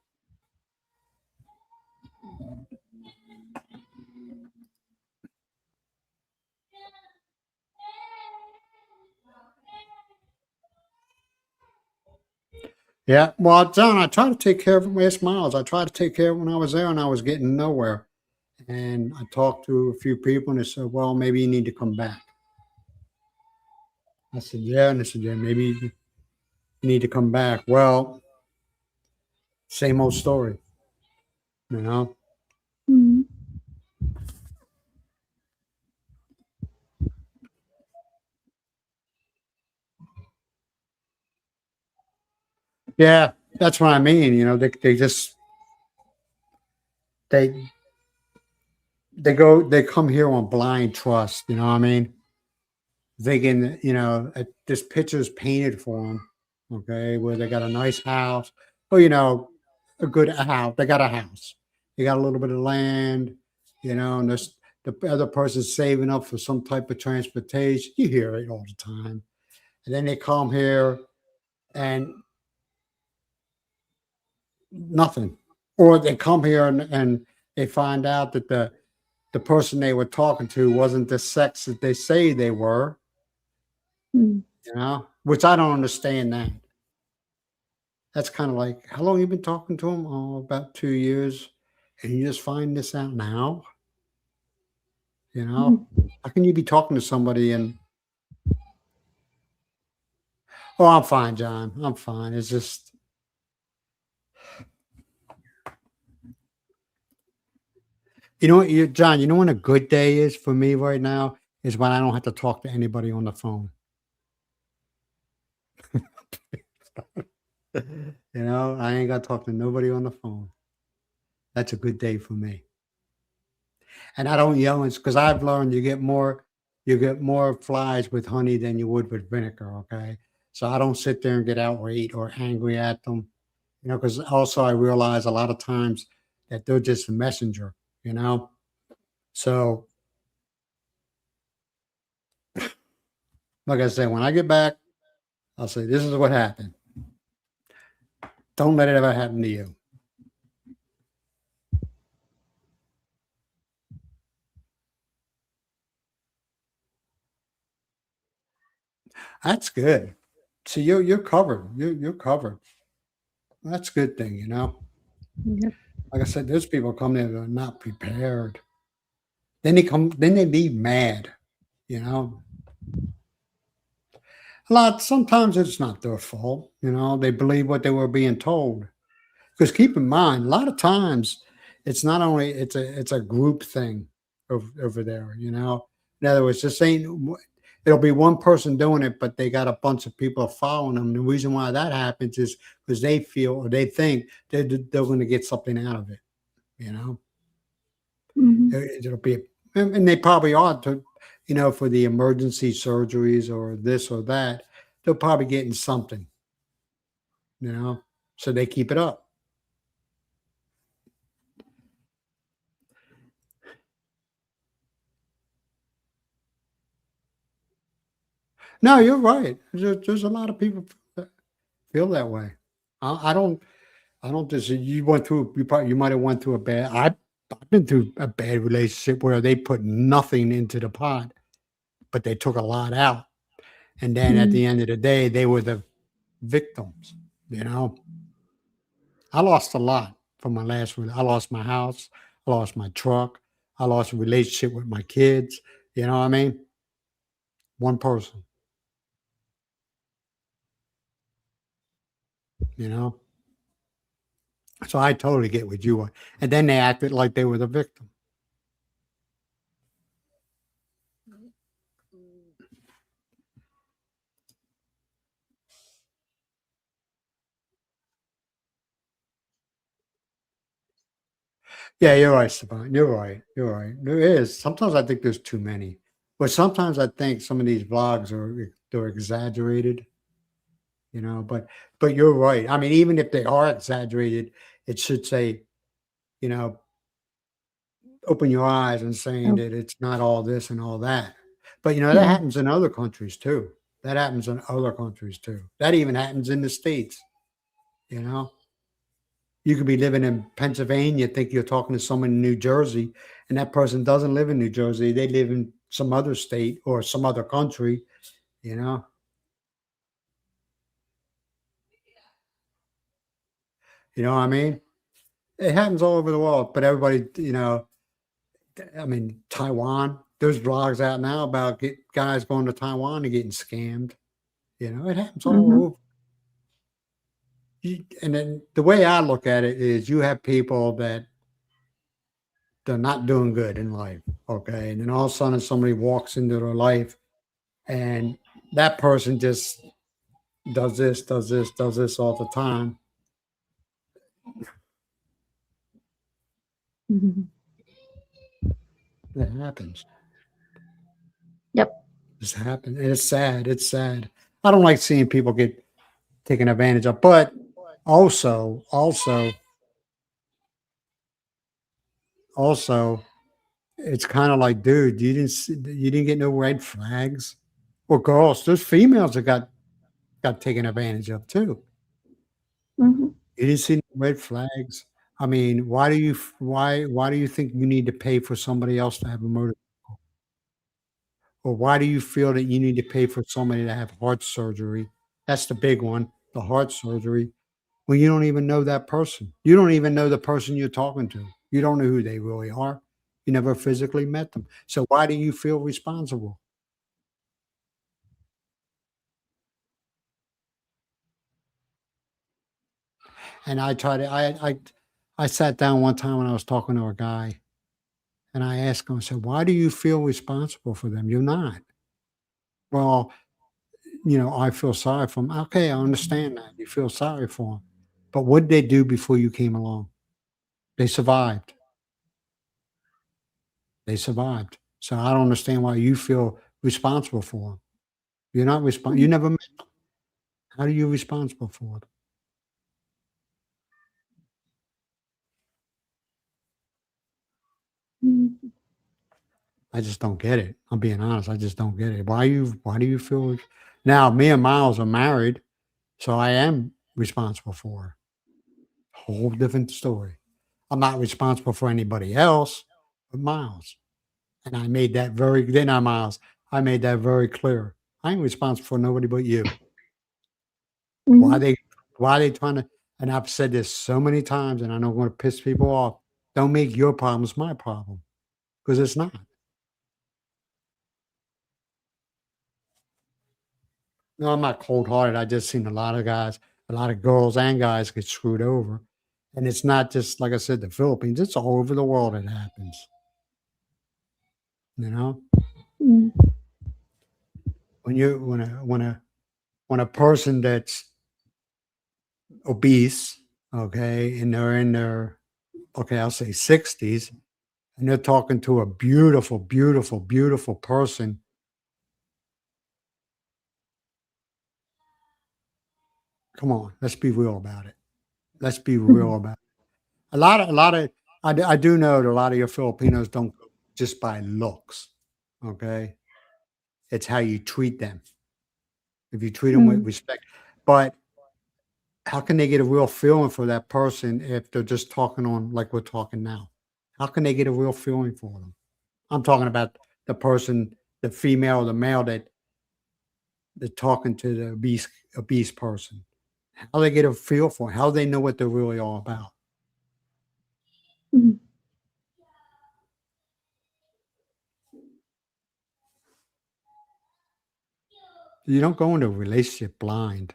Yeah. Well, John, I try to take care of him. Ask Miles. I tried to take care of him when I was there and I was getting nowhere. And I talked to a few people and they said, well, maybe you need to come back. I said, yeah. And they said, yeah, maybe you need to come back. Well, same old story, you know? Mm. Yeah. That's what I mean. You know, they just, they, they come here on blind trust. You know what I mean? Thinking, you know, this picture's painted for them, okay, where they got a nice house, or, you know, a good house. They got a house. They got a little bit of land, you know, and this, the other person's saving up for some type of transportation. You hear it all the time. And then they come here and nothing. Or they come here and they find out that the person they were talking to wasn't the sex that they say they were, Mm. you know, which I don't understand that. That's kinda like, how long you been talking to him? "Oh, about 2 years." "And you just find this out now?" You know? Mm. How can you be talking to somebody and, "Oh, I'm fine, John. I'm fine." It's just, you know what, you John, you know when a good day is for me right now? Is when I don't have to talk to anybody on the phone. You know? I ain't gotta talk to nobody on the phone. That's a good day for me. And I don't yell because 'cause I've learned you get more flies with honey than you would with vinegar, okay? So I don't sit there and get outraged or angry at them, you know, because also I realize a lot of times that they're just a messenger, you know? So, like I said, when I get back, I'll say, "This is what happened. Don't let it ever happen to you." That's good. See, you're covered. You're covered. That's a good thing, you know? Yep. Like I said, there's people come there that are not prepared. Then they leave mad, you know? Sometimes it's not their fault, you know, they believe what they were being told. Because keep in mind, a lot of times it's not only it's a group thing over there, you know. In other words, it'll be one person doing it, but they got a bunch of people following them. The reason why that happens is because they feel or they think they're going to get something out of it, you know. Mhm. It'll be, and they probably ought to, you know, for the emergency surgeries or this or that, they're probably getting something, you know, so they keep it up. No, you're right. There's a lot of people that feel that way. I don't just, you might have went through I've been through a bad relationship where they put nothing into the pot, but they took a lot out. And then at Mm. the end of the day, they were the victims, you know. I lost a lot from I lost my house, I lost my truck, I lost a relationship with my kids, you know what I mean? One person, you know? So I totally get what you are. And then they acted like they were the victim. Yeah, you're right, Saban. You're right. You're right. There is. Sometimes I think there's too many, but sometimes I think some of these vlogs they're exaggerated. But you're right. I mean, even if they are exaggerated, it should say, you know, open your eyes and saying Mm, that it's not all this and all that. But that mm, happens in other countries too. That happens in other countries too. That even happens in the States, you know. You could be living in Pennsylvania, think you're talking to someone in New Jersey, and that person doesn't live in New Jersey. They live in some other state or some other country, you know. You know what I mean? It happens all over the world, but everybody, I mean, Taiwan, there's blogs out now about guys going to Taiwan and getting scammed. It happens all mhm, over. And then the way I look at it is you have people that they're not doing good in life. Okay. And then all of a sudden somebody walks into their life and that person just does this, does this, does this all the time. mhm. That happens. Yep. This happens. And it's sad. It's sad. I don't like seeing people get taken advantage of. But also, it's kind of like, dude, you didn't get no red flags. Or girls, there's females that got taken advantage of too. Mhm, You didn't see no red flags. I mean, why do you think you need to pay for somebody else to have a motor? Or why do you feel that you need to pay for somebody to have heart surgery? That's the big one, the heart surgery. When you don't even know that person. You don't even know the person you're talking to. You don't know who they really are. You never physically met them. So why do you feel responsible? And I tried to I sat down one time when I was talking to a guy and I asked him, I said, why do you feel responsible for them? You're not. Well, I feel sorry for them. Okay, I understand that. You feel sorry for them. But what did they do before you came along? They survived. They survived. So I don't understand why you feel responsible for them. You're not you mhm, never met them. How are you responsible for it? mhm, I just don't get it. I'm being honest. I just don't get it. Why do you feel now me and Miles are married, so I am responsible for her. Whole different story. I'm not responsible for anybody else but Miles. And I made that very then I Miles. I made that very clear. I ain't responsible for nobody but you. Why mhm, they why they trying to and I've said this so many times and I know I'm gonna piss people off. Don't make your problems my problem. Because it's not. No, I'm not cold hearted. I just seen a lot of guys, a lot of girls and guys get screwed over. And it's not just like I said, the Philippines, it's all over the world it happens. You know? mhm, When you when a person that's obese, okay, and they're in their okay, I'll say 60s, and they're talking to a beautiful, beautiful, beautiful person. Come on, let's be real about it. Let's be real mhm, about it. A lot of I do know that a lot of your Filipinos don't go just by looks. Okay. It's how you treat them. If you treat them with mhm, respect. But how can they get a real feeling for that person if they're just talking on like we're talking now? How can they get a real feeling for them? I'm talking about the person, the female or the male that talking to the obese person. How they get a feel for 'em, how they know what they're really all about. mhm, You don't go into a relationship blind,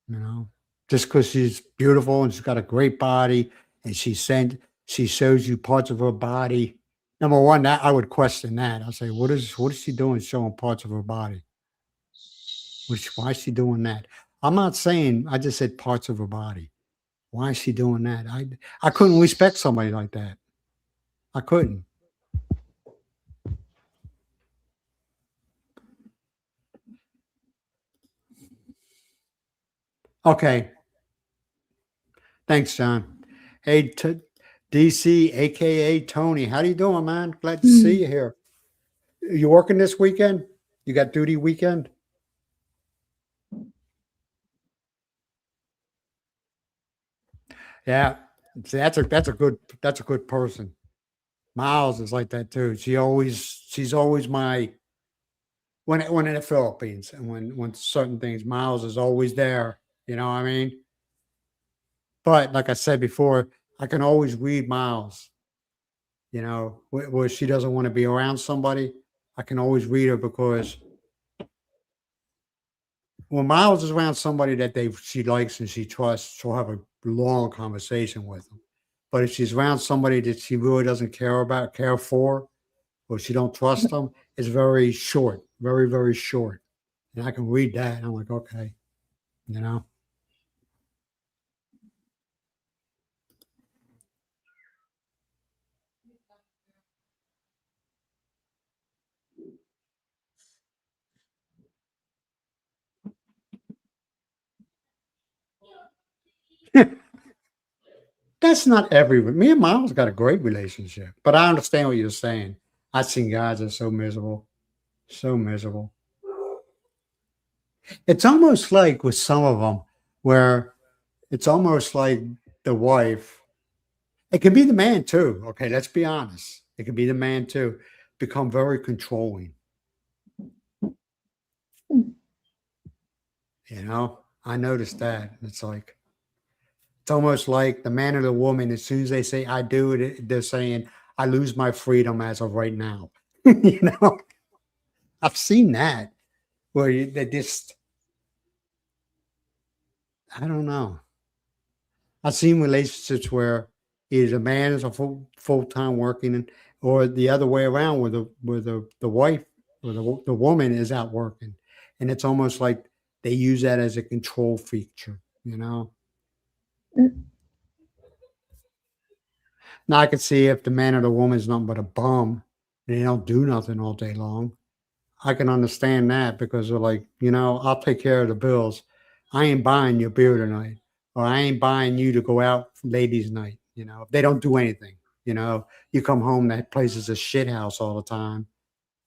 you know. Just because she's beautiful and she's got a great body and she shows you parts of her body. Number one, that I would question that. I'll say, what is she doing showing parts of her body? Why is she doing that? I'm not saying I just said parts of her body. Why is she doing that? I couldn't respect somebody like that. I couldn't. Okay. Thanks, John. Hey, DC, aka Tony. How you doing, man? Glad to see Mm. you here. You working this weekend? You got duty weekend? Yeah. See, that's a good person. Miles is like that too. She's always my when in the Philippines and when certain things, Miles is always there. You know what I mean? But like I said before, I can always read Miles. You know, where she doesn't want to be around somebody, I can always read her because when Miles is around somebody that she likes and she trusts, she'll have a long conversation with them. But if she's around somebody that she really doesn't care for, or she don't trust them, it's very short, very, very short. And I can read that. And I'm like, okay, you know. That's not me and Miles got a great relationship. But I understand what you're saying. I've seen guys that are so miserable. So miserable. It's almost like with some of them where it's almost like the wife, it can be the man too. Okay, let's be honest. It can be the man too, become very controlling. Mm. You know, I noticed that. It's almost like the man or the woman, as soon as they say I do it, they're saying, I lose my freedom as of right now. You know, I've seen that where they just, I don't know. I've seen relationships where either the man is a full time working, or the other way around, where the wife or the woman is out working, and it's almost like they use that as a control feature. You know, Mm. now I could see if the man or the woman is nothing but a bum and they don't do nothing all day long. I can understand that because they're like, I'll take care of the bills. I ain't buying your beer tonight, or I ain't buying you to go out for ladies' night. If they don't do anything, you come home, that place is a shit house all the time,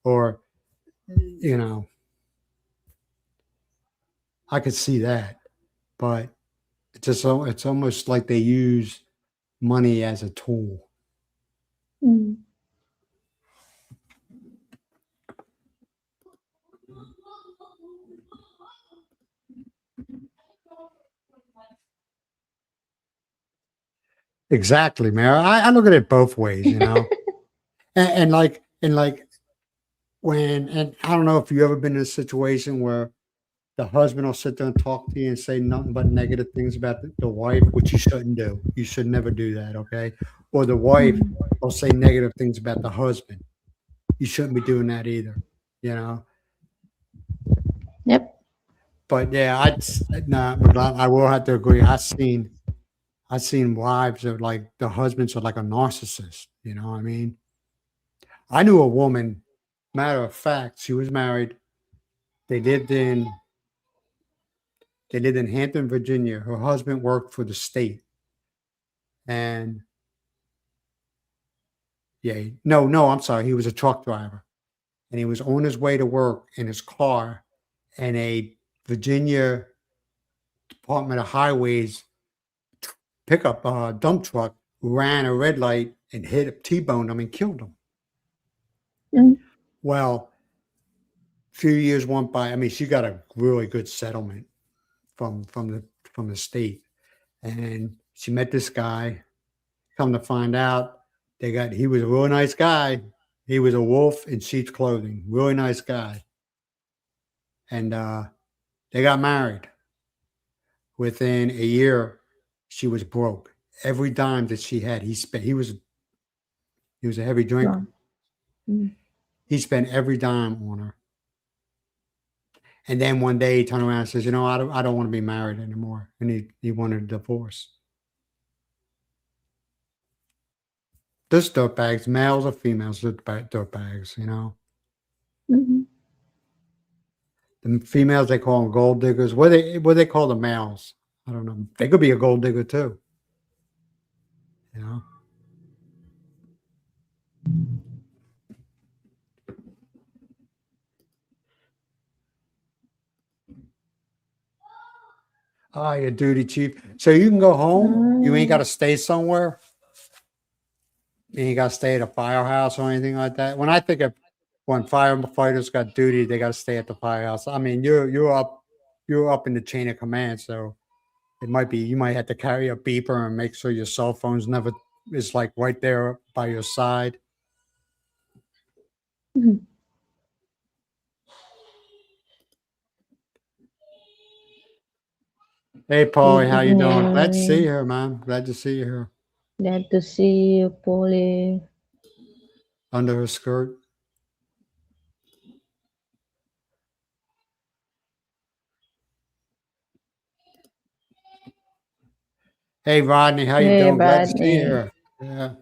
or, you know, I could see that, but it's almost like they use money as a tool. Mm. Exactly, man. I look at it both ways, and like and I don't know if you ever been in a situation where the husband will sit there and talk to you and say nothing but negative things about the wife, which you shouldn't do. You should never do that, okay? Or the wife Mm. will say negative things about the husband. You shouldn't be doing that either, you know. Yep. But yeah, but I will have to agree. I've seen wives that like the husbands are like a narcissist. You know what I mean? I knew a woman. Matter of fact, she was married. They lived in they lived in Hampton, Virginia. Her husband worked for the state, and yeah, no, I'm sorry. He was a truck driver, and he was on his way to work in his car, and a Virginia Department of Highways pickup dump truck ran a red light and T-boned him and killed him. Mm. Well, a few years went by. I mean, she got a really good settlement from the state, and she met this guy. Come to find out, he was a really nice guy. He was a wolf in sheep's clothing. Really nice guy, and they got married. Within a year, she was broke. Every dime that she had, he spent. He was a heavy drinker. Wow. Mm. He spent every dime on her. And then one day he turned around and says, I don't want to be married anymore. And he wanted a divorce. There's dirtbags, males or females, dirtbags, you know. Mhm. The females, they call them gold diggers. What they call the males? I don't know. They could be a gold digger too, you know. Ah, your duty chief. So you can go home. You ain't got Mm. to stay somewhere. You ain't got to stay at a firehouse or anything like that. When I think of when firefighters got duty, they got to stay at the firehouse. I mean, you're up in the chain of command, so it might be you might have to carry a beeper and make sure your cell phone's never is like right there by your side. Mhm. Hey, Good Paulie, how you doing? Glad to see you evening. here, man. Glad to see you here. Glad to see you, Polly. Under her skirt. Hey, Rodney, how you Hey, doing? Glad to see you Rodney. here. Yeah,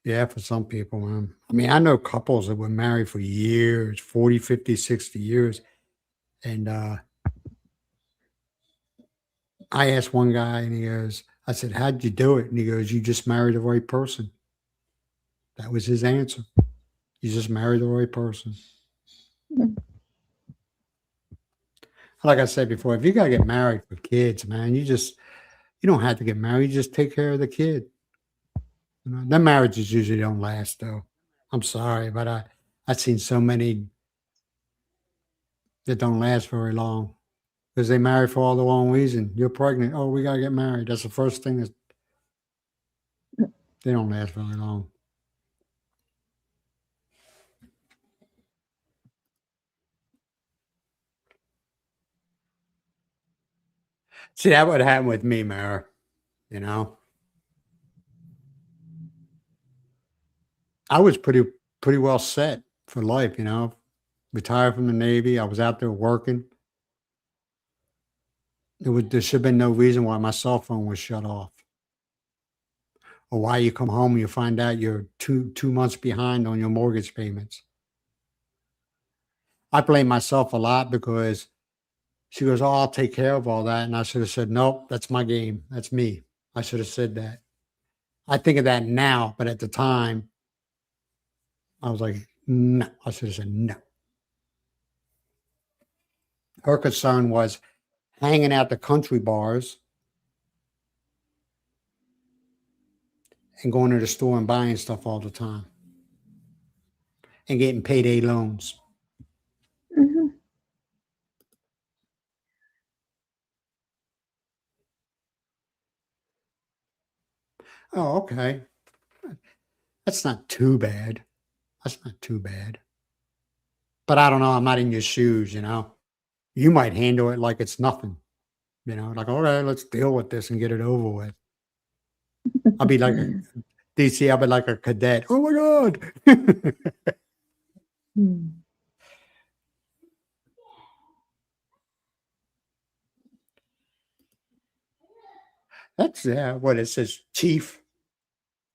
yeah, for some people, man. I mean, I know couples that were married for years, 40, 50, 60 years. And I asked one guy and he goes, I said, how'd you do it? And he goes, you just married the right person. That was his answer. You just married the right person. Mm. Like I said before, if you gotta get married for kids, man, you don't have to get married. You just take care of the kid. You know, their marriages usually don't last though. I'm sorry, but I've seen so many that don't last very long because they marry for all the wrong reason. You're pregnant. Oh, we gotta get married. That's the first thing that they don't last very long. See, that would happen with me, Mara. You know, I was pretty well set for life. You know, retired from the Navy. I was out there working. There should have been no reason why my cell phone was shut off, or why you come home and you find out you're two months behind on your mortgage payments. I blame myself a lot because she goes, "Oh, I'll take care of all that," and I should have said, "Nope, that's my game. That's me." I should have said that. I think of that now, but at the time, I was like, "No." I should have said no. Her concern was hanging out the country bars and going to the store and buying stuff all the time and getting payday loans. Mhm. Oh, okay. That's not too bad. That's not too bad. But I don't know. I'm not in your shoes, you know. You might handle it like it's nothing, you know, like, all right, let's deal with this and get it over with. I'll be like a DC, I'll be like a cadet. Oh my God. Mm. That's what it says, chief.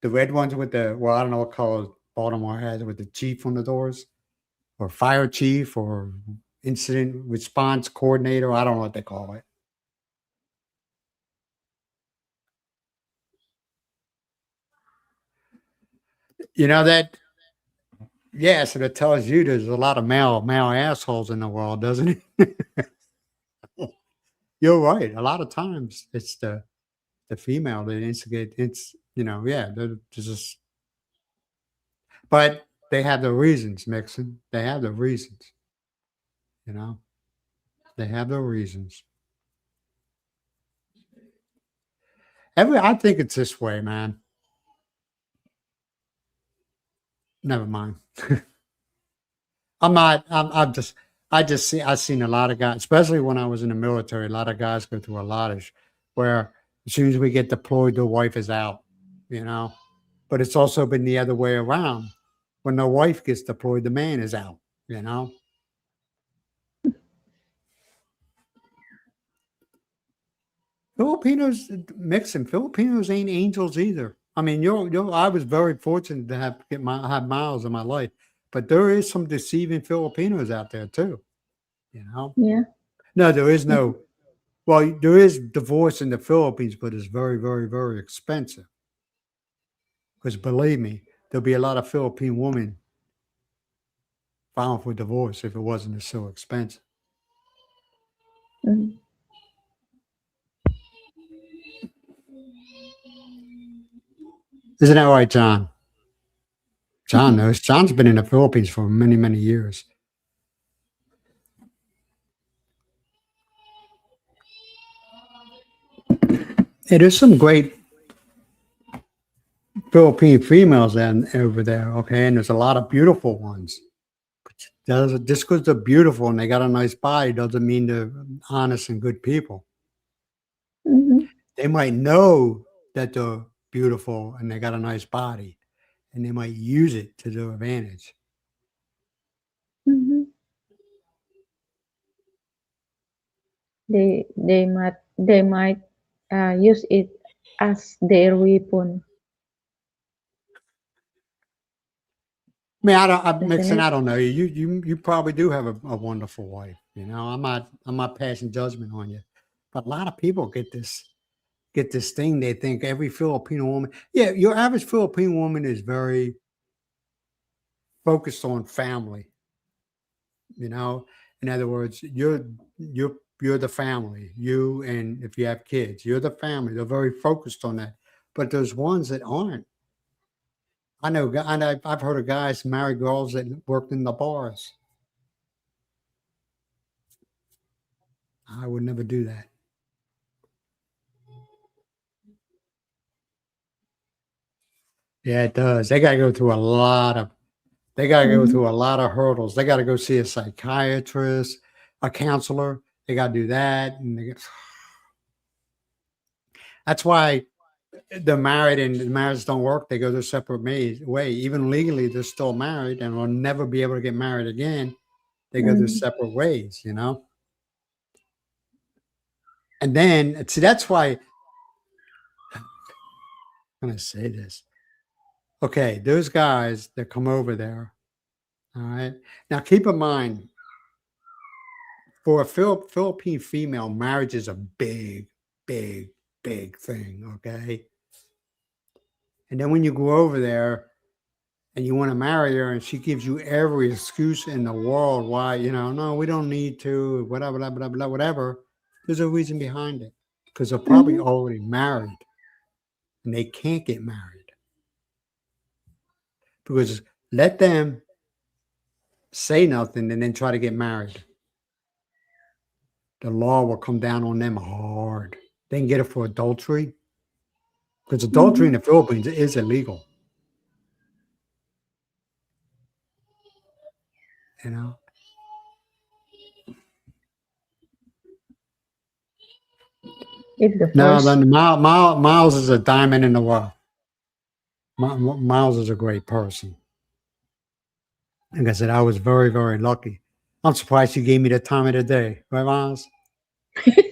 The red ones with well, I don't know what color Baltimore has with the chief on the doors, or fire chief, or incident response coordinator. I don't know what they call it. You know that Yeah, so that tells you there's a lot of male assholes in the world, doesn't it? You're right. A lot of times it's the female that instigate yeah, they're just but they have their reasons, Mixon. They have their reasons, you know. They have their reasons. I think it's this way, man. Never mind. I'm just I've seen a lot of guys, especially when I was in the military, a lot of guys go through a lot of where as soon as we get deployed, the wife is out, you know. But it's also been the other way around. When the wife gets deployed, the man is out, you know. Filipinos mixing. Filipinos ain't angels either. I mean, I was very fortunate to have Miles in my life, but there is some deceiving Filipinos out there too. You know, Yeah. no, there is Mhm. no. Well, there is divorce in the Philippines, but it's very, very, very expensive. Because believe me, there'll be a lot of Philippine women filing for divorce if it wasn't so expensive. Mhm. Isn't that right, John? John knows. John's been in the Philippines for many, many years. Hey, there's some great Philippine females over there, okay? And there's a lot of beautiful ones. Just because they're beautiful and they got a nice body doesn't mean they're honest and good people. Mhm. They might know that they're beautiful and they got a nice body, and they might use it to their advantage. Mhm. They might use it as their weapon, I mean, I don't. I'm doesn't mixing. it? I don't know. You probably do have a wonderful wife. You know, I'm not passing judgment on you, but a lot of people get this thing. They think every Filipino woman. Yeah, your average Filipino woman is very focused on family. You know, in other words, you're the family. You and if you have kids, you're the family. They're very focused on that. But there's ones that aren't. I've heard of guys marry girls that worked in the bars. I would never do that. Yeah, it does. They gotta go Mhm. through a lot of hurdles. They gotta go see a psychiatrist, a counselor. They gotta do that. That's why they're married and the marriages don't work. They go their separate way. Even legally, they're still married and will never be able to get married again. They go their Mhm. separate ways, you know? And then see that's why I'm gonna say this. Okay, those guys that come over there, all right. Now keep in mind, for a Philippine female, marriage is a big, big, big thing. Okay. And then when you go over there and you want to marry her and she gives you every excuse in the world why, no, we don't need to, whatever, blah, blah, blah, whatever, there's a reason behind it. Because they're probably Mhm. already married and they can't get married. Because let them say nothing and then try to get married. The law will come down on them hard. They can get it for adultery because adultery in Mhm. the Philippines is illegal. You know. If the No, first. then Miles is a diamond in the rough. Miles is a great person. Like I said, I was very, very lucky. I'm surprised you gave me the time of the day, right, Miles?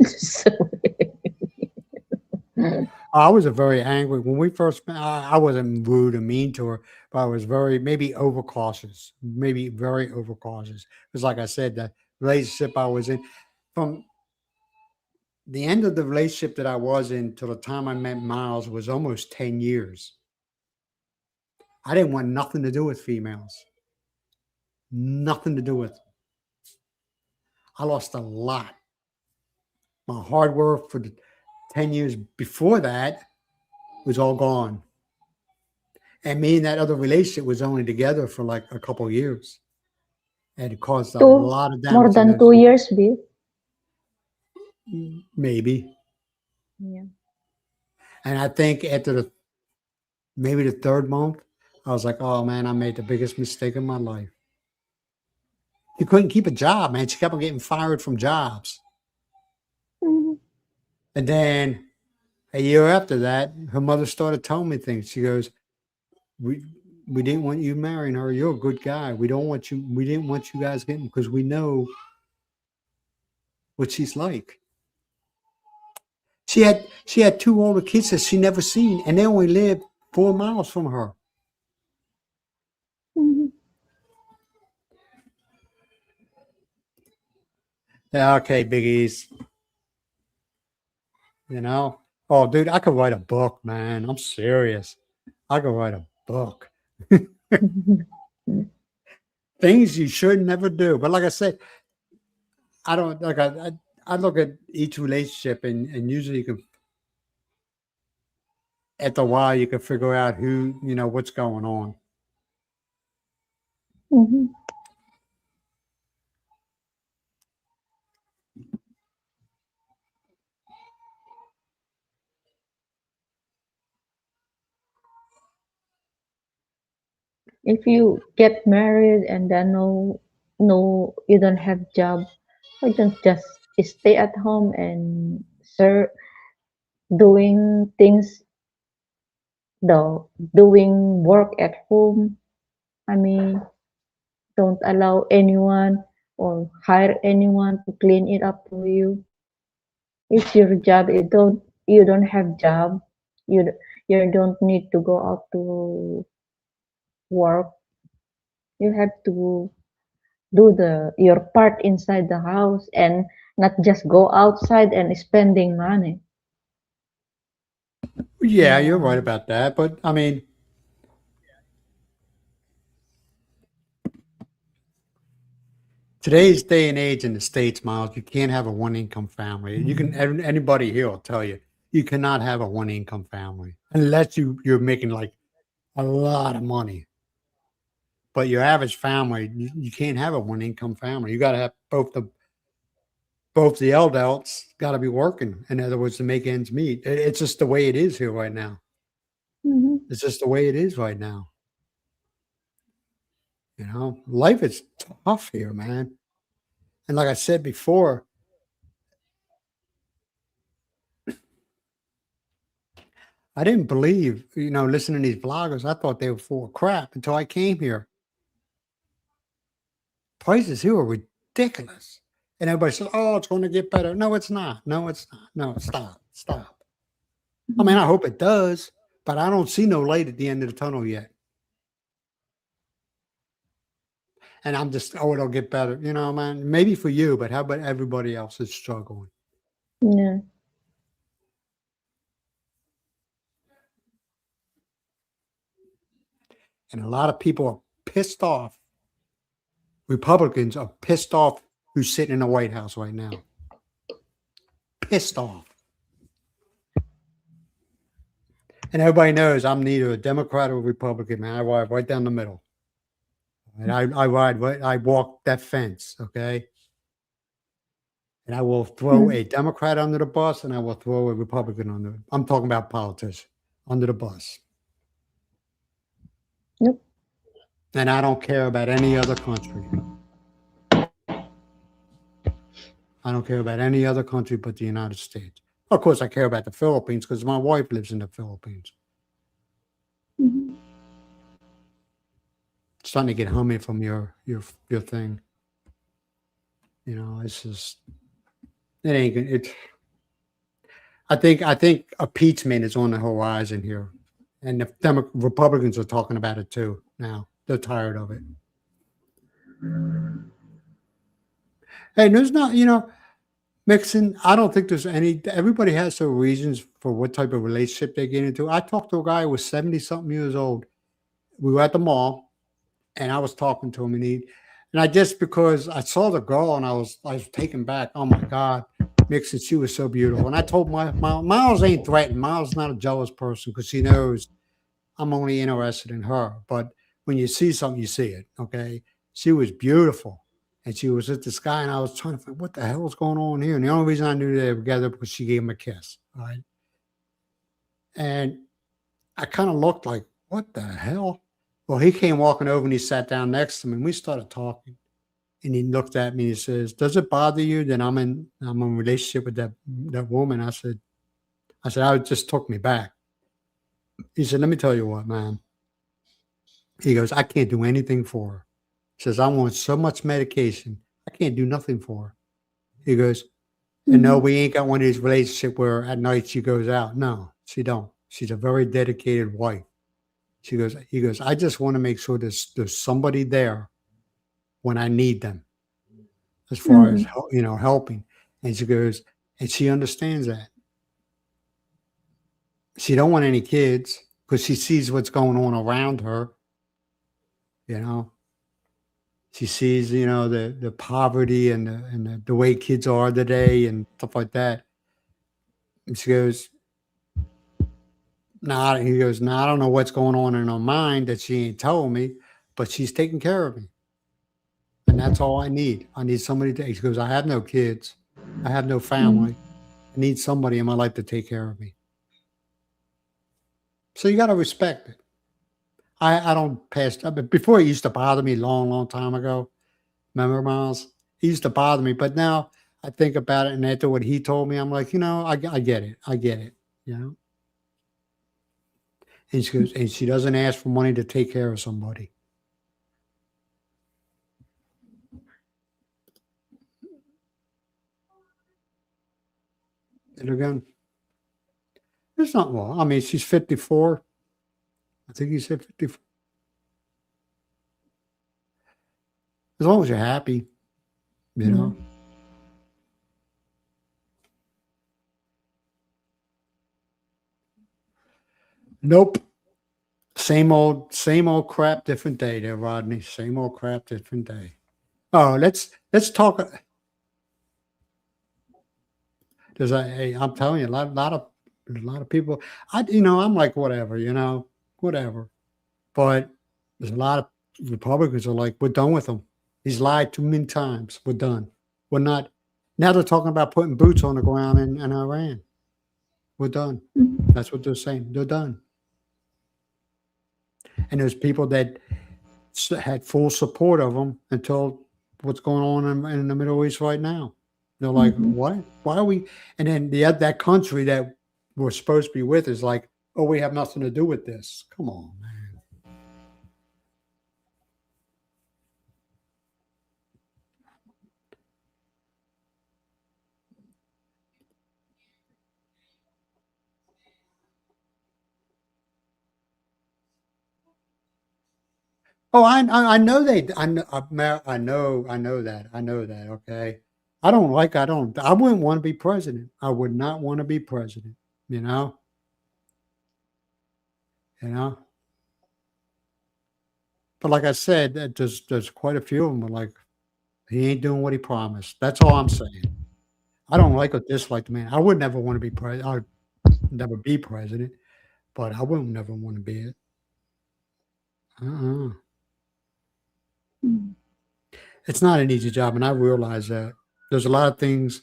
So, I was a very angry when we first met. I wasn't rude and mean to her, but I was maybe overcautious, maybe very overcautious. Because, like I said, the relationship I was in, from the end of the relationship that I was in till the time I met Miles was almost 10 years. I didn't want nothing to do with females, nothing to do with them. I lost a lot. My hard work for the 10 years before that was all gone. And me and that other relationship was only together for like a couple years. And it caused a two, lot of more damage in than those 2 years, B. maybe. Yeah. And I think after maybe the third month, I was like, oh man, I made the biggest mistake in my life. You couldn't keep a job, man. She kept on getting fired from jobs. Mhm. And then a year after that, her mother started telling me things. She goes, "We we didn't want you marrying her. You're a good guy. We didn't want you guys getting because we know what she's like." She had two older kids that she never seen, and they only lived 4 miles from her. Mhm. Yeah, okay, Biggies. You know? Oh, dude, I could write a book, man. I'm serious. I could write a book. Things you should never do. But like I said, I don't like I look at each relationship and usually you can after a while you can figure out who, what's going on. Mhm. If you get married and then no you don't have job, why don't just stay at home and serve doing things the doing work at home. I mean, don't allow anyone or hire anyone to clean it up for you. It's your job. You don't have job. You you don't need to go out to work. You have to do the your part inside the house and not just go outside and spending money. Yeah, you're right Yeah. about that. But I mean, today's day and age in the States, Miles, you can't have a one income family. Anybody here will tell you, you cannot have a one income family unless you're making like a lot of money. But your average family, you can't have a one income family. You got to have both the adults got to be working. In other words, to make ends meet. It's just the way it is here right now. Hmm. It's just the way it is right now. Life is tough here, man. And like I said before, I didn't believe, listening to these bloggers. I thought they were full of crap until I came here. Prices here are ridiculous. And everybody says, oh, it's going to get better. No, it's not. No, it's not. No, stop. Stop. I mean, I hope it does, but I don't see no light at the end of the tunnel yet. And I'm just, oh, it'll get better. Man, maybe for you, but how about everybody else is struggling? Yeah. And a lot of people are pissed off. Republicans are pissed off who's sitting in the White House right now. Pissed off. And everybody knows I'm neither a Democrat or a Republican, man. I ride right down the middle. And I ride right, I walk that fence, okay? And I will throw Mhm. a Democrat under the bus and I will throw a Republican I'm talking about politicians under the bus. Nope. And I don't care about any other country. I don't care about any other country but the United States. Of course, I care about the Philippines because my wife lives in the Philippines. Mhm. Starting to get hummy from your thing. It's just it ain't gonna it. I think impeachment is on the horizon here, and the Republicans are talking about it too. Now they're tired of it. Hey, there's not mixing. I don't think there's any. Everybody has their reasons for what type of relationship they get into. I talked to a guy who was 70 something years old. We were at the mall, and I was talking to him, and I just because I saw the girl and I was taken back. Oh my God, Mixon, she was so beautiful. And I told Miles ain't threatened. Miles not a jealous person because she knows I'm only interested in her. But when you see something, you see it. Okay, she was beautiful, and she was at the sky, and I was trying to think what the hell is going on here. And the only reason I knew they were together because she gave him a kiss. All right, and I kind of looked like, what the hell? Well, he came walking over and he sat down next to me, and we started talking. And he looked at me and he says, "Does it bother you that I'm in a relationship with that woman?" I said, "I just took me back." He said, "Let me tell you what, man." He goes, "I can't do anything for her." He says, "I want so much medication. I can't do nothing for her." He goes, And no, we ain't got one of these relationships where at night she goes out. No, she don't. She's a very dedicated wife. He goes, I just want to make sure there's somebody there when I need them, as far as helping. And she goes, and she understands that. She don't want any kids because she sees what's going on around her. You know, she sees the poverty and the way kids are today and stuff like that. And she goes, nah. He goes, nah. I don't know what's going on in her mind that she ain't told me, but she's taking care of me. And that's all I need. I need somebody to. He goes, I have no kids. I have no family. I need somebody in my life to take care of me. So you got to respect it. I don't pass. But before, it used to bother me long time ago. Remember, Miles? It used to bother me. But now I think about it, and after what he told me, I'm like, I get it. I get it. And she goes, and she doesn't ask for money to take care of somebody. And again, there's not wrong. I mean, she's 54. I think he said 54. As long as you're happy, you know. Nope. Same old crap, different day there, Rodney. Same old crap, different day. Oh, let's talk. I'm telling you, there's a lot of people. I'm like, whatever, whatever. But there's a lot of Republicans are like, we're done with him. He's lied too many times. We're done. We're not. Now they're talking about putting boots on the ground in Iran. We're done. That's what they're saying. They're done. And there's people that had full support of him until what's going on in the Middle East right now. They're like, what? Why are we? And then that country that we're supposed to be with is like, oh, we have nothing to do with this. Come on, man. Oh, I know I know that. Okay. I wouldn't want to be president. I would not want to be president, you know, you know, but like I said, there's quite a few of them are like, he ain't doing what he promised. That's all I'm saying. I don't like or dislike the man. I would never want to be president. I'd never be president, but I wouldn't never want to be it. Uh-uh. It's not an easy job, and I realize that. There's a lot of things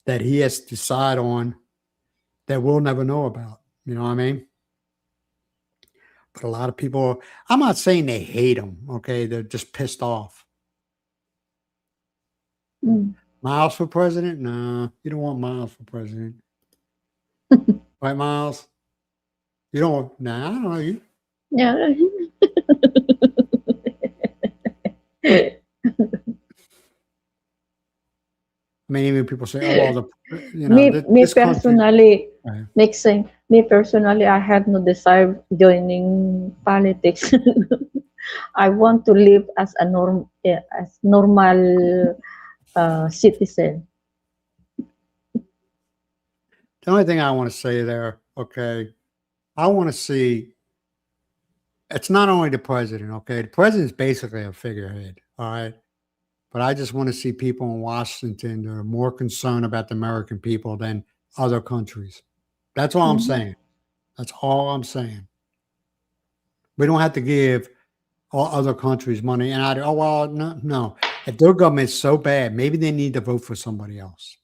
that he has to decide on that we'll never know about. You know what I mean? But a lot of people, I'm not saying they hate him, okay? They're just pissed off. Myles for president? No, you don't want Myles for president. Right, Myles? You don't want, nah, I don't know you. Yeah. I mean, even people say, "Oh, well, me personally, country, me personally, I have no desire joining politics. I want to live as a normal citizen. The only thing I want to say there, okay, I want to see. It's not only the president, okay. The president is basically a figurehead, all right. But I just want to see people in Washington that are more concerned about the American people than other countries. That's all I'm saying. That's all I'm saying. We don't have to give all other countries money. And no. If their government's so bad, maybe they need to vote for somebody else.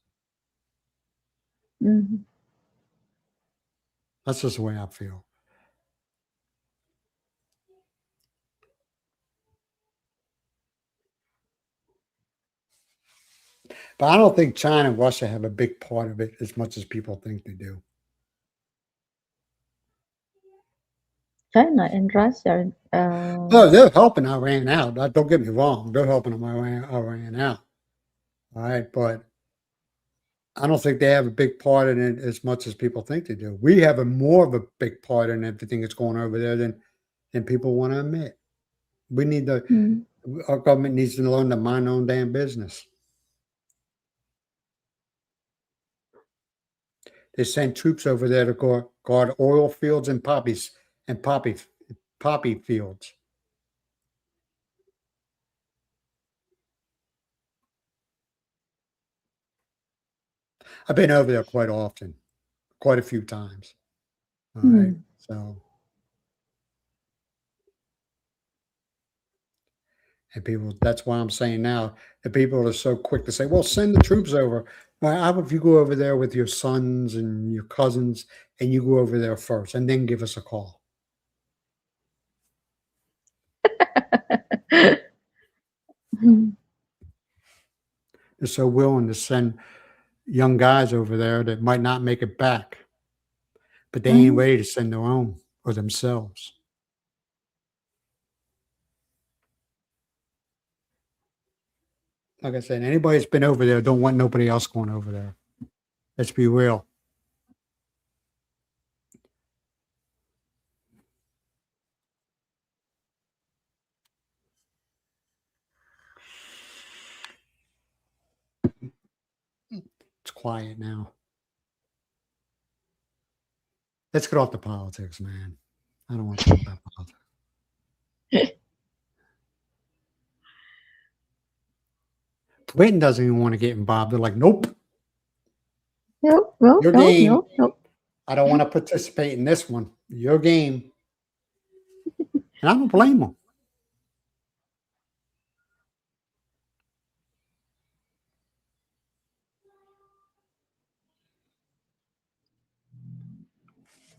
That's just the way I feel. But I don't think China and Russia have a big part of it as much as people think they do. China and Russia. No, they're helping Iran out. Don't get me wrong. They're helping Iran out. All right. But I don't think they have a big part in it as much as people think they do. We have a more of a big part in everything that's going over there than people want to admit. We need to. Mm. Our government needs to learn to mind their own damn business. They send troops over there to guard oil fields and poppy fields. I've been over there quite often, quite a few times. All right, Mm. so and people. That's why I'm saying now the people are so quick to say, "Well, send the troops over." Well, how about if you go over there with your sons and your cousins, and you go over there first, and then give us a call? Mm. They're so willing to send young guys over there that might not make it back, but they ain't Mhm. ready to send their own or themselves. Like I said, anybody that's been over there don't want nobody else going over there. Let's be real. It's quiet now. Let's get off the politics, man. I don't want to talk about politics. Clinton doesn't even want to get involved. They're like, nope, No, no, your no, game. no, no. I don't want to participate in this one. Your game. And I don't blame them.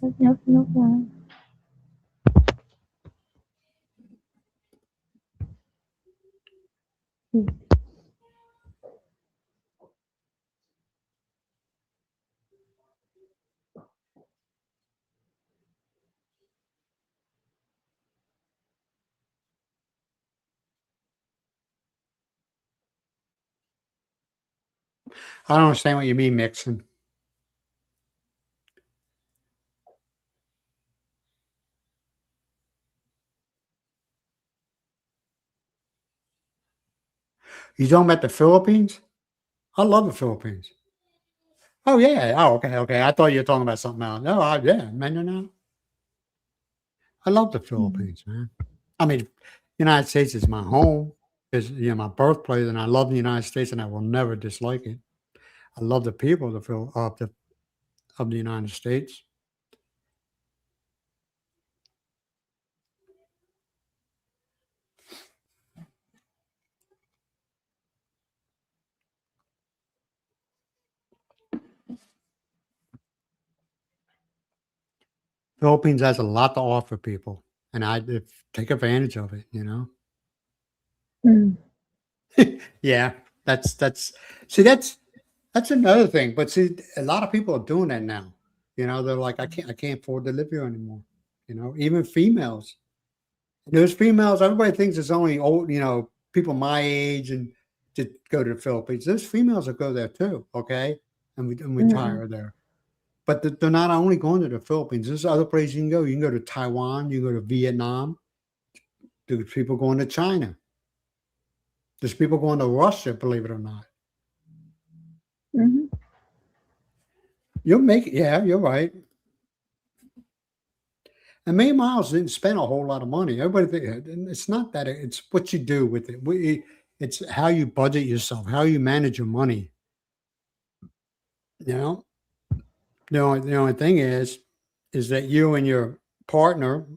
No, no, no. Mm. I don't understand what you mean, Mixon. You talking about the Philippines? I love the Philippines. Oh yeah. Oh okay. Okay. I thought you were talking about something else. No. Yeah. Man, no. I love the Mm. Philippines, man. I mean, United States is my home. Is my birthplace, and I love the United States, and I will never dislike it. I love the people of the United States. Philippines has a lot to offer people, and take advantage of it. Mm. Yeah, that's see that's another thing. But see, a lot of people are doing that now. They're like, I can't afford to live here anymore. Even females. Those females, everybody thinks it's only old, people my age and to go to the Philippines. Those females will go there too, okay, and Mm. retire there. But they're not only going to the Philippines. There's other places you can go. You can go to Taiwan. You can go to Vietnam. There's people going to China. There's people going to Russia. Believe it or not, Mhm. you'll make it. Yeah, you're right. And me and Miles didn't spend a whole lot of money. Everybody think it's not that. It's what you do with it. It's how you budget yourself, how you manage your money. You know, the only thing is that you and your partner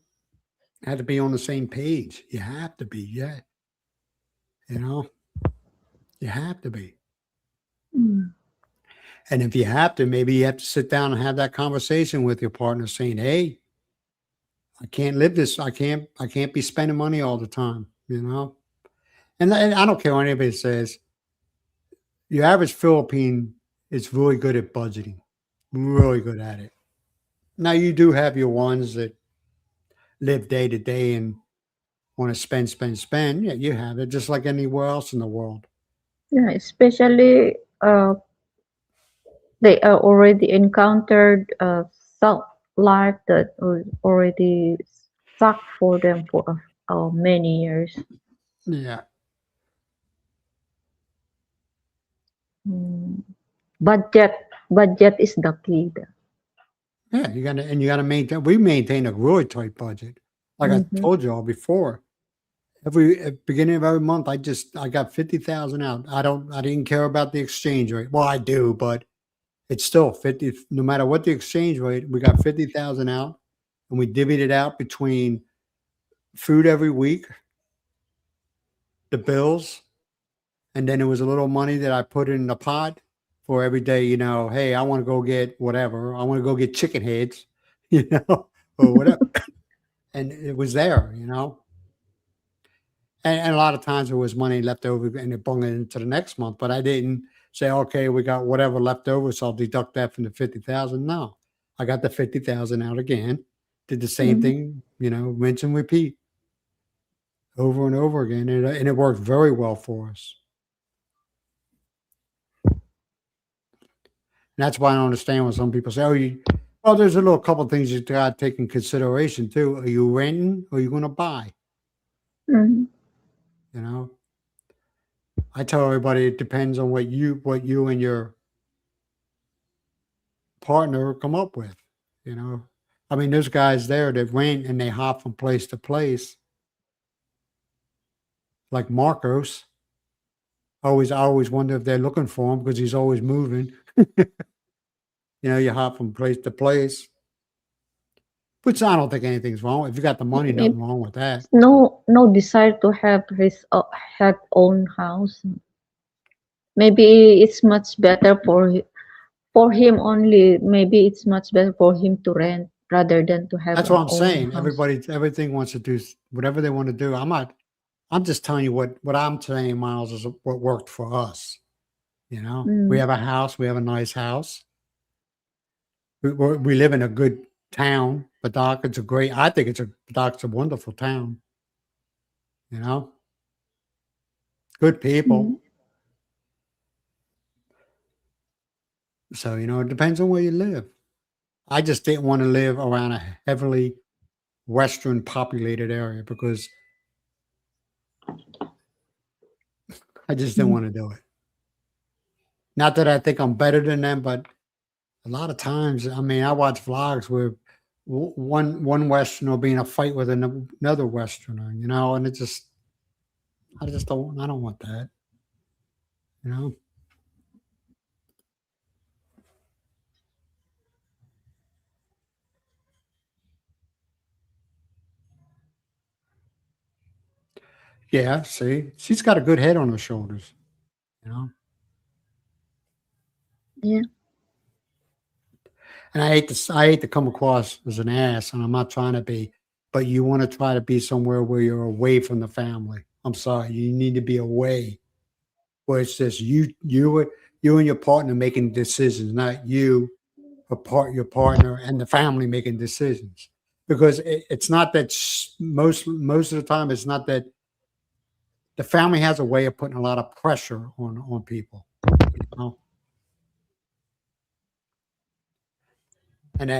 had to be on the same page. You have to be, yeah. You know, you have to be. Mm. And if you have to, maybe you have to sit down and have that conversation with your partner, saying, "Hey, I can't live this. I can't be spending money all the time." And I don't care what anybody says. Your average Philippine is really good at budgeting, really good at it. Now you do have your ones that live day to day and want to spend, spend, spend. Yeah, you have it, just like anywhere else in the world. Yeah, especially They are already encountered suck life that was already sucked for them for many years. Yeah. Mm. Budget, budget is the key. Yeah, you gotta maintain. We maintain a really tight budget. Like I Mm-hmm. told y'all before, every at beginning of every month, I got 50,000 out. I didn't care about the exchange rate. Well, I do, but it's still 50. No matter what the exchange rate, we got 50,000 out, and we divvied it out between food every week, the bills, and then there was a little money that I put in the pot for every day. Hey, I want to go get whatever. I want to go get chicken heads, or whatever, and it was there. And a lot of times there was money left over and it bung it into the next month. But I didn't say, okay, we got whatever left over, so I'll deduct that from the 50,000. No, I got the 50,000 out again, did the same Mm-hmm. thing, rinse and repeat over and over again. And it worked very well for us. And that's why I don't understand when some people say, well, there's a little couple things you got to take in consideration too. Are you renting or are you going to buy? Mm-hmm. You know, I tell everybody it depends on what you and your partner come up with. You know, I mean, there's guys there that rent and they hop from place to place, like Marcos. I always wonder if they're looking for him because he's always moving. You hop from place to place, which I don't think anything's wrong. If you got the money, nothing Maybe wrong with that. no desire to have own house. Maybe it's much better for him only. Maybe it's much better for him to rent rather than to have That's what an I'm own saying. house. Everything wants to do whatever they want to do. I'm not. I'm just telling you what I'm saying, Miles, is what worked for us. We Mm, have a house. We have a nice house. We live in a good town. Padock, it's a great. I think Padoc's a wonderful town. You know, good mm, people. So it depends on where you live. I just didn't want to live around a heavily Western populated area because I just didn't mm. want to do it. Not that I think I'm better than them, but a lot of times, I mean, I watch vlogs where one Westerner will be in a fight with another Westerner, and I just don't, I don't want that, you know. Yeah, see, she's got a good head on her shoulders, you know. Yeah. And I hate to come across as an ass, and I'm not trying to be, but you want to try to be somewhere where you're away from the family. I'm sorry, you need to be away where it's just you and your partner making decisions, not you, your partner, and the family making decisions. Because it's not that most of the time it's not that the family has a way of putting a lot of pressure on people, you know. And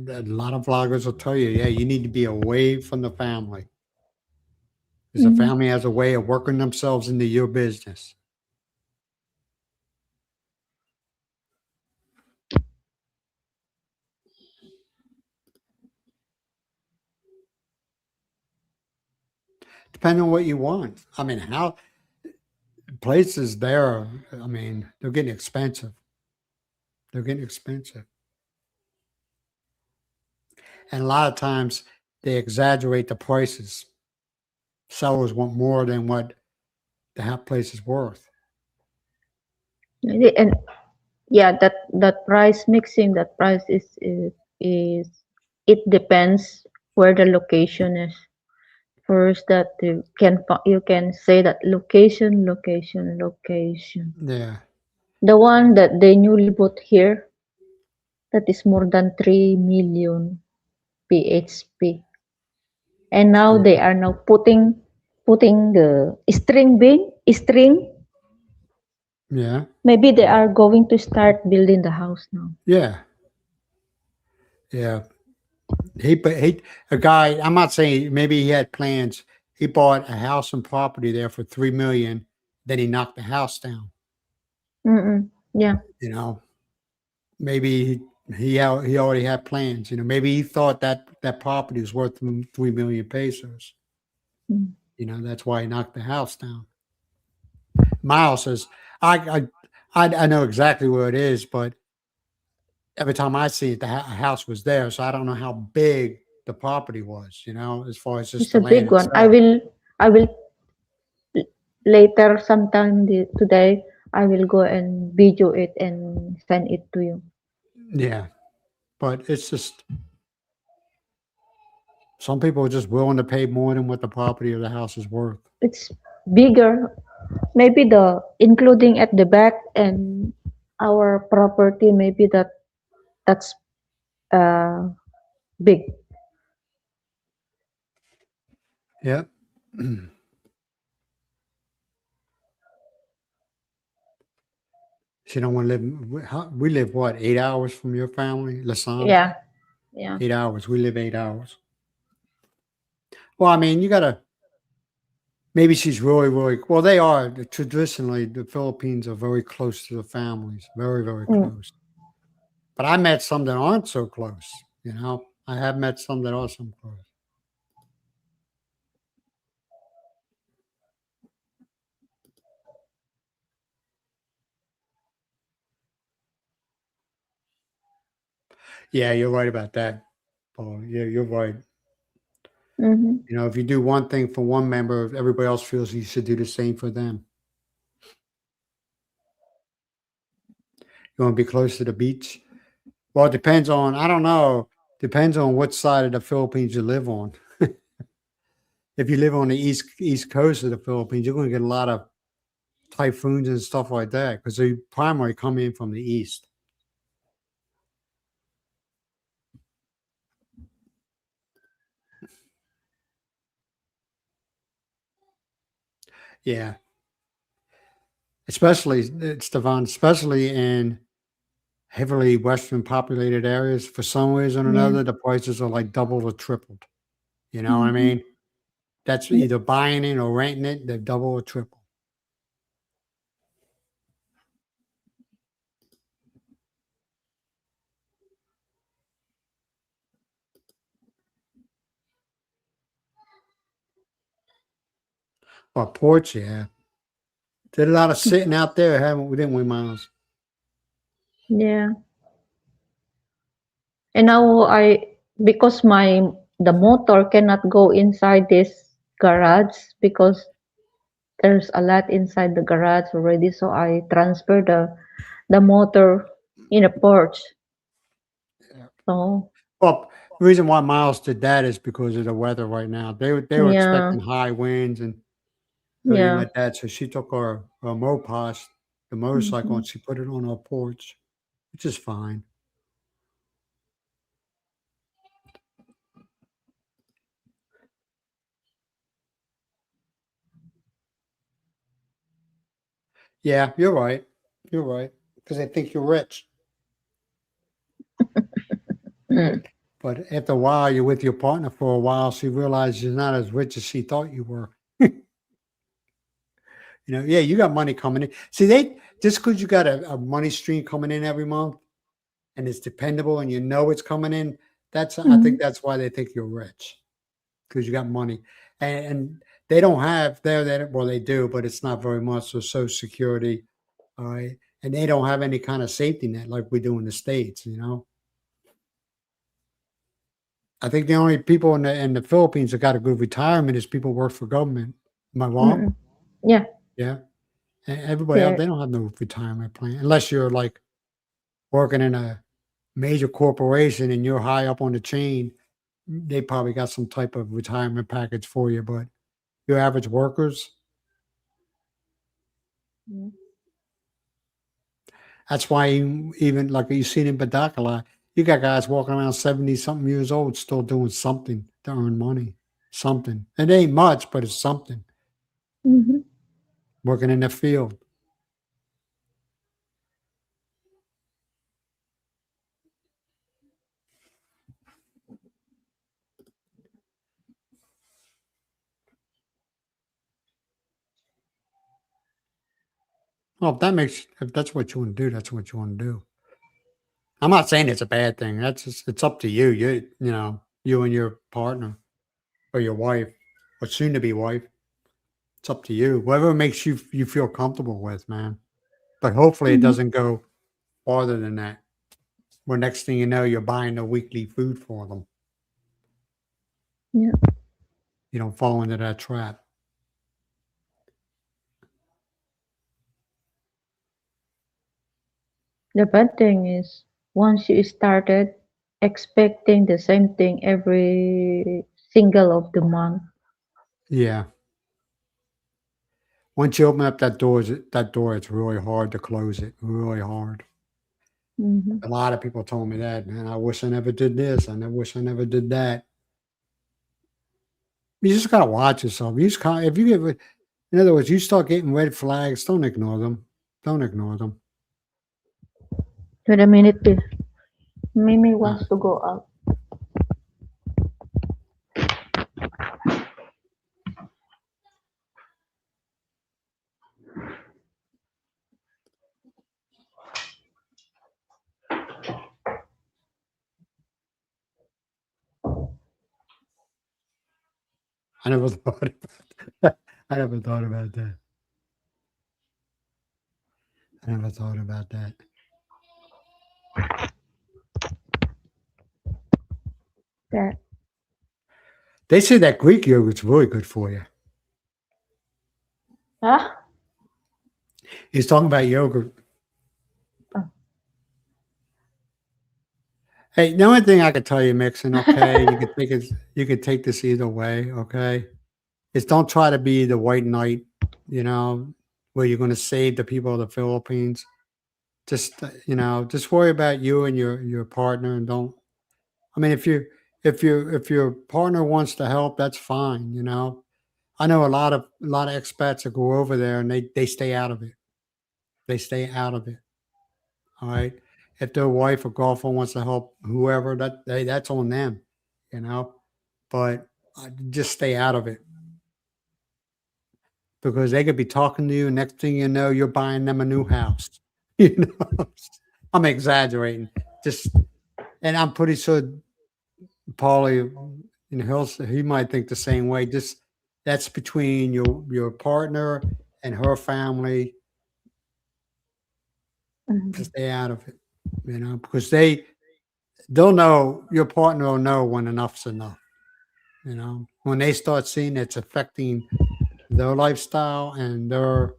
a lot of vloggers will tell you, yeah, you need to be away from the family because the Mm, family has a way of working themselves into your business. Depending on what you want. I mean, how places there, I mean, they're getting expensive. They're getting expensive. And a lot of times they exaggerate the prices. Sellers want more than what the place is worth. and yeah, that price mixing, that price is it depends where the location is. First, that you can say that location. Yeah. The one that they newly bought here, that is more than 3 million PHP, and now Yeah. they are now putting the string Yeah. Maybe they are going to start building the house now. Yeah. Yeah. He a guy. I'm not saying maybe he had plans. He bought a house and property there for 3 million. Then he knocked the house down. Mm-mm. Yeah. You know, maybe he already had plans. You know, maybe he thought that that property was worth 3 million pesos. Mm. You know, that's why he knocked the house down. Miles says, I I know exactly where it is, but every time I see it, the house was there, so I don't know how big the property was. You know, as far as just It's the a land big one. itself. I will later sometime today. I will go and video it and send it to you. Yeah, but it's just some people are just willing to pay more than what the property of the house is worth. It's bigger. Maybe the including at the back and our property. Maybe that's uh big. Yeah. She don't want to live. We live what, 8 hours from your family, Lasan? Yeah. Yeah. 8 hours. We live 8 hours. Well, I mean, you gotta. Maybe she's really, really. Well, they are traditionally. The Philippines are very close to the families, very, very Mm. close. But I met some that aren't so close. You know, I have met some that are so close. Yeah, you're right about that, Paul. Yeah, you're right. Mm-hmm. You know, if you do one thing for one member, everybody else feels you should do the same for them. You want to be close to the beach? Well, it depends on, I don't know, depends on what side of the Philippines you live on. If you live on the east coast of the Philippines, you're going to get a lot of typhoons and stuff like that because they primarily come in from the east. Yeah, especially Stefan, especially in heavily Western populated areas. For some reason or Yeah. another, the prices are like doubled or tripled. You know what I Mm-hmm. mean? That's either buying it or renting it. They're double or triple. Or porch, yeah. Did a lot of sitting out there, haven't we? Didn't we, Miles? Yeah. And now because the motor cannot go inside this garage because there's a lot inside the garage already. So I transfer the motor in a porch. Yeah. So Well, the reason why Miles did that is because of the weather right now. They were yeah, expecting high winds and everything yeah. like that. So she took her moped, the motorcycle, Hmm. and she put it on her porch, which is fine. Yeah, you're right. You're right. Because they think you're rich. Mm. But after a while, you're with your partner for a while, she realizes you're not as rich as she thought you were. You know, yeah, you got money coming in. See, they just because you got a money stream coming in every month and it's dependable and you know it's coming in, I think Mhm. that's why they think you're rich because you got money. And they don't have there that well, they do, but it's not very much. So Social Security, all right, and they don't have any kind of safety net like we do in the States, you know. I think the only people in the Philippines that got a good retirement is people who work for government. Am I wrong? Mm-mm. Yeah, Yeah. And everybody else, there. they don't have no retirement plan unless you're like working in a major corporation and you're high up on the chain. They probably got some type of retirement package for you, but your average workers, Mm. that's why even like you seen in Badakala, you got guys walking around 70 something years old still doing something to earn money. Something. It ain't much, but it's something. Mhm. Working in the field. Well, if that's what you want to do, that's what you want to do. I'm not saying it's a bad thing. It's up to you. You and your partner or your wife or soon to be wife. It's up to you. Whatever makes you feel comfortable with, man. But hopefully it Mhm. doesn't go farther than that. Where next thing you know, you're buying the weekly food for them. Yeah. You don't fall into that trap. The bad thing is once you started expecting the same thing every single of the month. Yeah. Once you open up that door, it's really hard to close it. Really hard. Mhm. A lot of people told me that, man. I wish I never did this. I never wish I never did that. You just gotta watch yourself. You just kind if you get, in other words, you start getting red flags, don't ignore them. Don't ignore them. Wait a minute, Mimi Uh, wants to go out. I never thought about that. I never thought about that. I never thought about that. That They say that Greek yogurt's really good for you. huh? He's talking about yogurt. Oh. Hey, the only thing I could tell you, Mixon, okay, you can take this either way, okay? Is don't try to be the white knight, you know, where you're gonna save the people of the Philippines. Just just worry about you and your partner and don't I mean if your partner wants to help, that's fine. I know a lot of expats that go over there and they stay out of it. They stay out of it. All right. If their wife or girlfriend wants to help whoever, that's on them, you know. But just stay out of it because they could be talking to you. Next thing you know, you're buying them a new house. You know, I'm exaggerating. Just and I'm pretty sure Paulie, he might think the same way. Just that's between your partner and her family. To Mhm. stay out of it, because they'll know your partner will know when enough's enough. When they start seeing it's affecting their lifestyle and their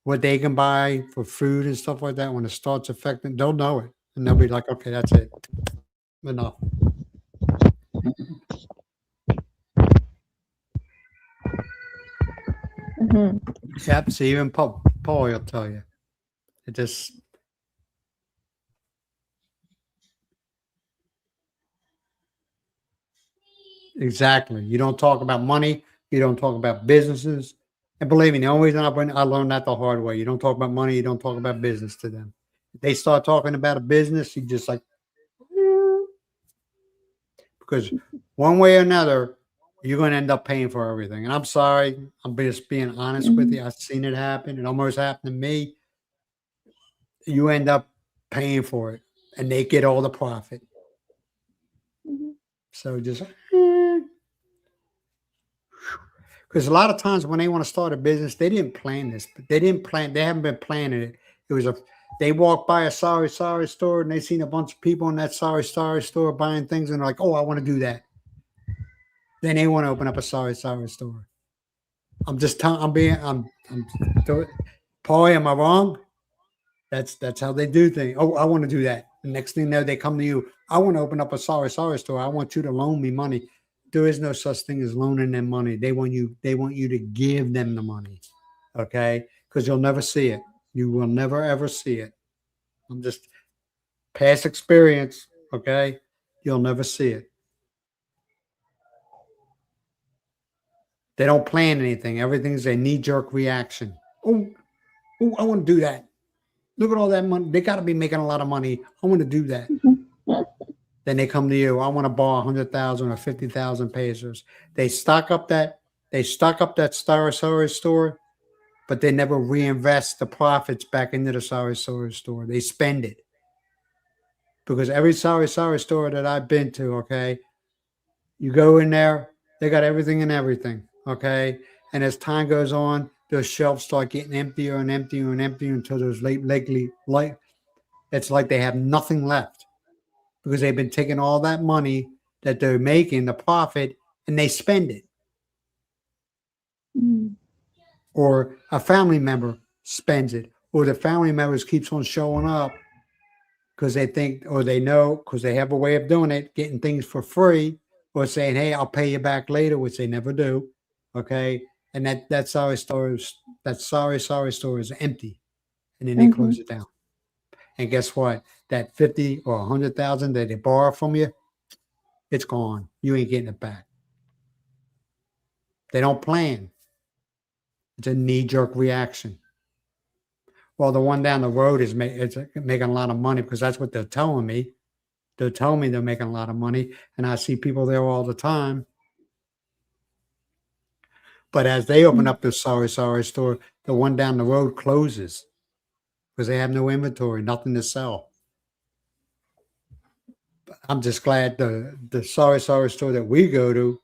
what they can buy for food and stuff like that. When it starts affecting, they'll know it and they'll be like, okay, that's it, enough. Mhm. Yep. See, even Paul will tell you. It just exactly. You don't talk about money. You don't talk about businesses. And believe me, the only reason I learned that the hard way. You don't talk about money. You don't talk about business to them. If they start talking about a business, you just like because one way or another, you're going to end up paying for everything. And I'm sorry, I'm just being honest with Mhm. you. I've seen it happen. It almost happened to me. You end up paying for it, and they get all the profit. Mhm. So just because a lot of times when they want to start a business, they didn't plan this. But they didn't plan. They haven't been planning it. It was a. They walked by a sorry store and they seen a bunch of people in that sorry store buying things and they're like, oh, I want to do that. Then they want to open up a sorry store. I'm just telling. I'm. Paul, am I wrong? That's how they do things. Oh, I want to do that. The next thing you know, they come to you. I want to open up a sorry store. I want you to loan me money. There is no such thing as loaning them money. They want you. They want you to give them the money. Okay, because you'll never see it. You will never ever see it. I'm just past experience. Okay, you'll never see it. They don't plan anything. Everything's a knee jerk reaction. Oh, I want to do that. Look at all that money. They got to be making a lot of money. I want to do that. Then they come to you. I want to borrow 100,000 or 50,000 pesos. They stock up that. They stock up that Star store. but they never reinvest the profits back into the sorry store. They spend it. Because every sorry store that I've been to, okay, you go in there, they got everything and everything, okay? And as time goes on, those shelves start getting emptier and emptier and emptier until there's lately, like, it's like they have nothing left because they've been taking all that money that they're making, the profit, and they spend it. Mm. Or a family member spends it, or the family members keeps on showing up because they think or they know because they have a way of doing it, getting things for free, or saying, "Hey, I'll pay you back later," which they never do. Okay, and that sorry store is empty, and then they Mm-hmm. close it down. And guess what? That 50 or 100,000 that they borrow from you, it's gone. You ain't getting it back. They don't plan. It's a knee jerk reaction. Well, the one down the road is it's making a lot of money because that's what they're telling me. They're telling me they're making a lot of money, and I see people there all the time. But as they open up the sorry store, the one down the road closes because they have no inventory, nothing to sell. I'm just glad the sorry store that we go to,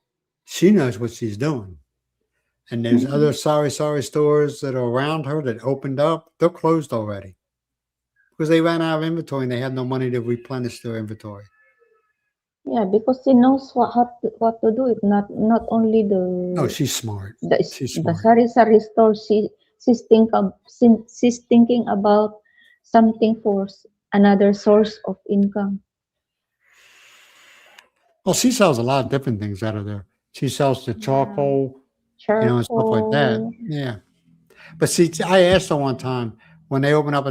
she knows what she's doing. And there's Mm-hmm. other sorry stores that are around her that opened up. They're closed already because they ran out of inventory and they had no money to replenish their inventory. Yeah, because she knows what to do. It not only Oh, she's smart. She's the smart. sari store. She's thinking about something for another source of income. Well, she sells a lot of different things out of there. She sells the Yeah, charcoal, and stuff like that. charcoal. Yeah. But see, I asked her one time when they opened up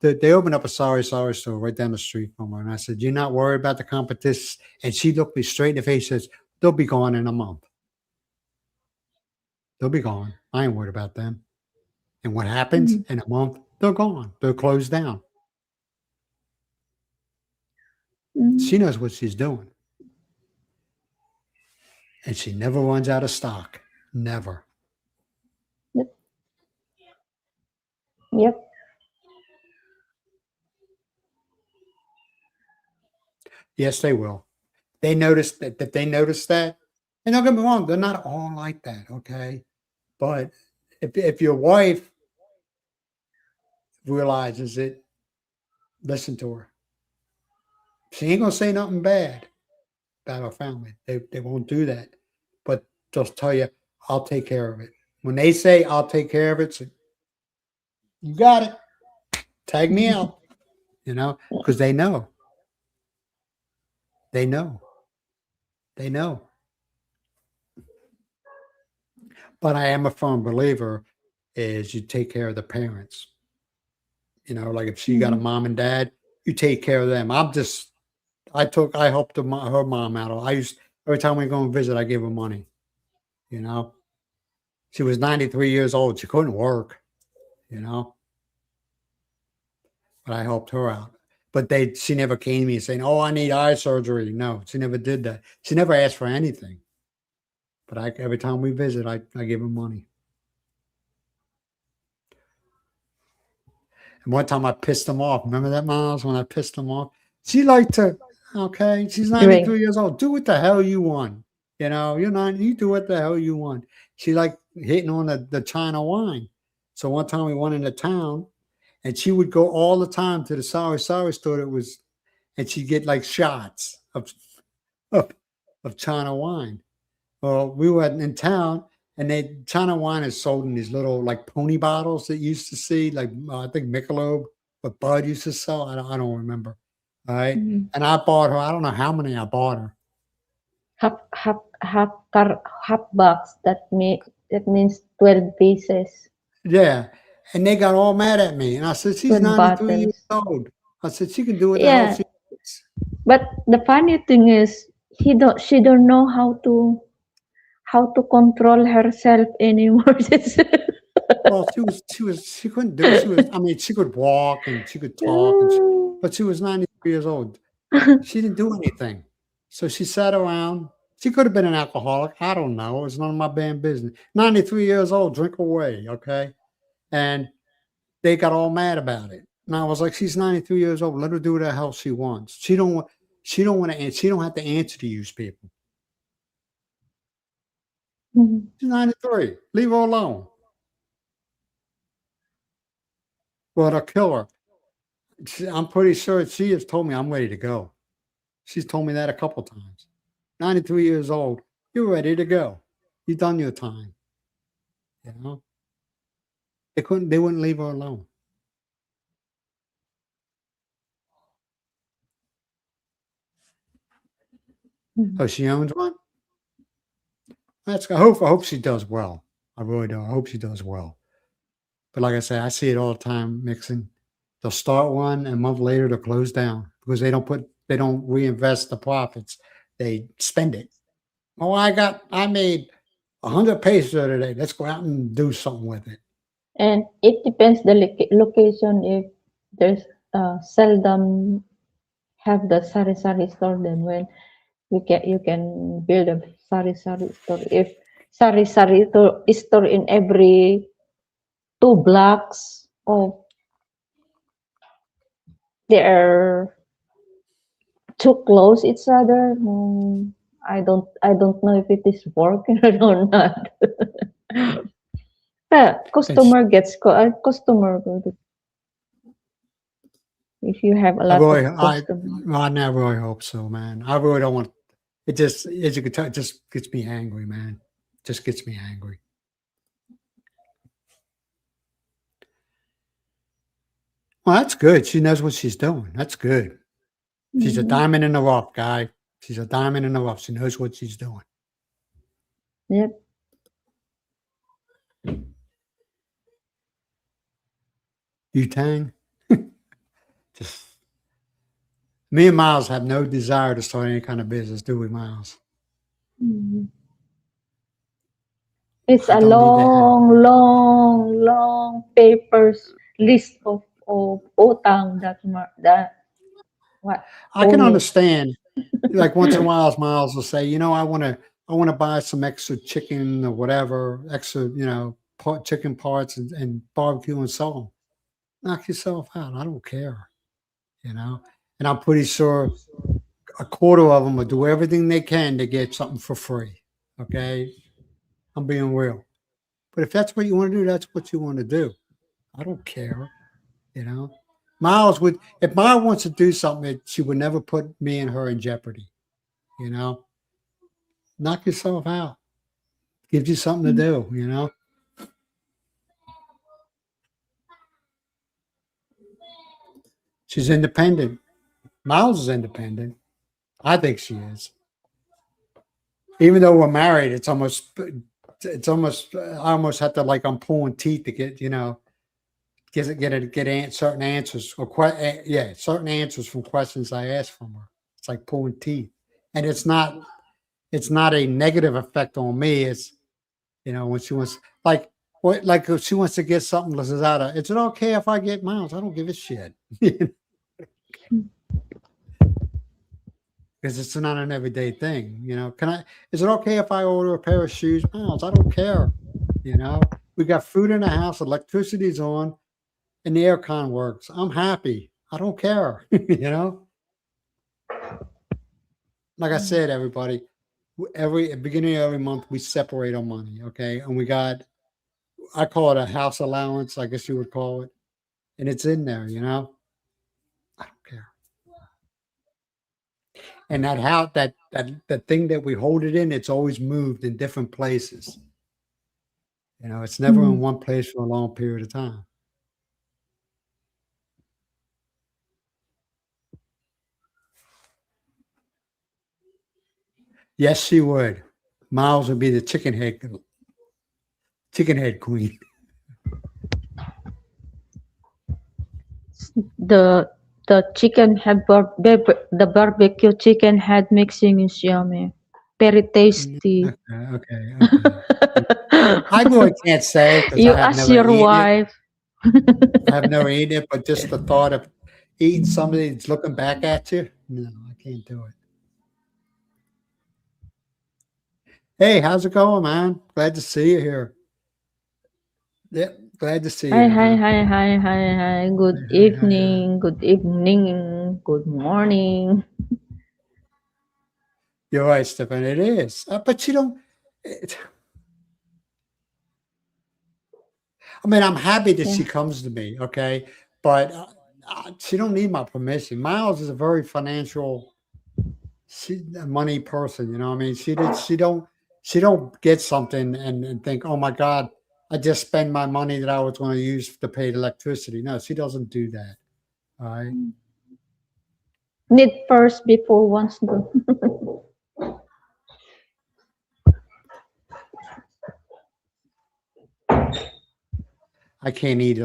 they opened up a sorry store right down the street from her, and I said, "You're not worried about the competition?" And she looked me straight in the face and says, "They'll be gone in a month. They'll be gone. I ain't worried about them." And what happens Mm-hmm. in a month? They're gone. They're closed down. Mm-hmm. She knows what she's doing, and she never runs out of stock. Never. Yep. Yep. Yes, they will. They notice that they notice that. And don't get me wrong, they're not all like that, okay? But if your wife realizes it, listen to her. She ain't gonna say nothing bad about her family. They won't do that. But they'll tell you, I'll take care of it. When they say I'll take care of it, say, you got it. Tag me out, because they know. They know. They know. But I am a firm believer is you take care of the parents. Like if she got a Mm-hmm. mom and dad, you take care of them. I helped her mom out. Every time we go and visit, I give her money. You know, she was 93 years old. She couldn't work, you know, but I helped her out. But she never came to me saying, "Oh, I need eye surgery." No, she never did that. She never asked for anything. But every time we visit, I give her money. And one time I pissed them off. Remember that, Miles, when I pissed them off? She liked to, okay, she's Drink. 93 years old. Do what the hell you want. You do what the hell you want. She liked hitting on the China wine. So one time we went into town and she would go all the time to the sorry store and she'd get like shots of, of China wine. Well, we were in town, and China wine is sold in these little like pony bottles that you used to see, like I think Michelob, but Bud used to sell. I don't remember. All right, Mm-hmm. and I bought her. I don't know how many I bought her. Half box. That means 12 pieces. Yeah, and they got all mad at me, and I said, "She's 12 93 years bottles. old." I said, "She can do what the hell Yeah, she wants." but the funny thing is, she don't know how to control herself anymore. Well, she couldn't do. I mean, she could walk and she could talk, but she was 93 years old. She didn't do anything. So she sat around, She could have been an alcoholic. I don't know. It's none of my damn business. 93 years old, drink away, okay? And they got all mad about it. And I was like, she's 93 years old. Let her do what the hell she wants. She don't want to. She don't have to answer to use people. Mhm. She's 93. Leave her alone. Well, they'll kill her. I'm pretty sure she has told me I'm ready to go. She's told me that a couple times. 93 years old. You're ready to go. You've done your time. You know, they couldn't. They wouldn't leave her alone. Mhm. Oh, she owns one. That's. I hope she does well. I really do. I hope she does well. But like I say, I see it all the time mixing. They'll start one, and a month later they'll close down because they don't reinvest the profits. They spend it. Oh, I made 100 pesos the other day. Let's go out and do something with it. And it depends the location. If there's seldom have the sari store, then when you can build a sari store. If sari store in every 2 blocks of they are too close each other. I don't know if it is working or not. It's, Customer if you have a I lot of really, customers. I never really hope so, man. I really don't want. It just, as you can tell, it just gets me angry, man. Just gets me angry. Well, that's good. She knows what she's doing. That's good. She's a Mhm. diamond in the rough, guy. She's a diamond in the rough. She knows what she's doing. Yep. You Tang. Just me and Miles have no desire to start any kind of business, do we, Miles? Mhm. It's I a don't need to have. long papers list of utang that what I can owning. understand. Like once in a while, Miles will say, I want to buy some extra chicken or whatever, extra, chicken parts and barbecue and so on. Knock yourself out. I don't care, you know. And I'm pretty sure a quarter of them will do everything they can to get something for free. Okay, I'm being real. But if that's what you want to do, that's what you want to do. I don't care, you know. Miles would, if Miles wants to do something, she would never put me and her in jeopardy. You know, knock yourself out. Gives you something to do. You know, she's independent. Miles is independent. I think she is. Even though we're married, I almost have to like I'm pulling teeth to get certain answers or certain answers from questions I ask from her. It's like pulling teeth, and it's not a negative effect on me. It's when she wants like if she wants to get something. Lizada, is it okay if I get Miles? I don't give a shit because it's not an everyday thing. Can I? Is it okay if I order a pair of shoes, Miles? I don't care. We got food in the house, electricity's on, and the aircon works. I'm happy. I don't care. Like I Mhm. said, everybody, every at beginning of every month we separate our money, okay? And we got I call it a house allowance, I guess you would call it, and it's in there. I don't care. And that house, that thing that we hold it in, it's always moved in different places. It's never in Mhm. one place for a long period of time. Yes, she would. Miles would be the chicken head queen. The chicken had the barbecue chicken had mixing is yummy, very tasty. Okay. I really can't say because You ask your wife. I have never eaten it, but just the thought of eating somebody that's looking back at you, no, I can't do it. Hey, how's it going, man? Glad to see you here. Yeah, glad to see Hi, you, hi, man. hi, hi, hi, hi. Hi, Good hi, hi, hi. evening, good evening, good morning. You're right, Stefan. It is, but you don't. It, I mean, I'm happy that Yeah. she comes to me, okay, but she don't need my permission. Miles is a very financial, a money person. You know, what I mean, she don't get something and think, oh my God, I just spend my money that I was going to use to pay the electricity. No, she doesn't do that. All right. Need first before wants to. I can't eat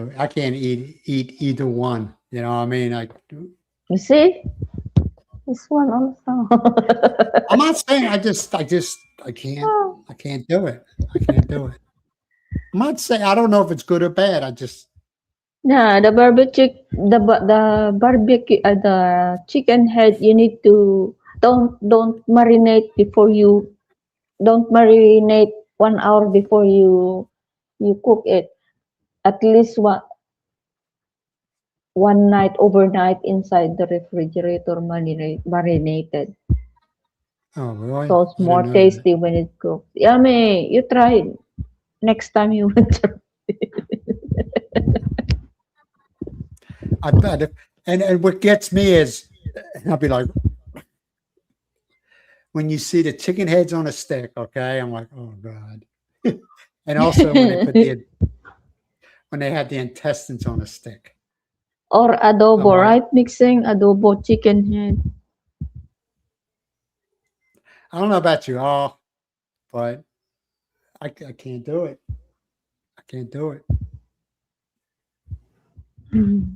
either one. You know what I mean? You see? This one also. I'm not saying Oh. I can't do it. I can't do it. I'm not saying I don't know if it's good or bad. I just Yeah, the barbecue, the barbecue, the chicken head. You need to don't marinate before you don't marinate 1 hour before you cook it. At least one night overnight inside the refrigerator marinated. oh really? So it's I didn't more know that. tasty when it cooks. Yummy. You try it next time you want to. I bet if, and what gets me is I'll be like when you see the chicken heads on a stick, okay? I'm like, oh God. And also when they had the intestines on a stick. Or I'm adobo, like, right? Mixing adobo chicken head. I don't know about you all, but I can't do it. I can't do it. Mm.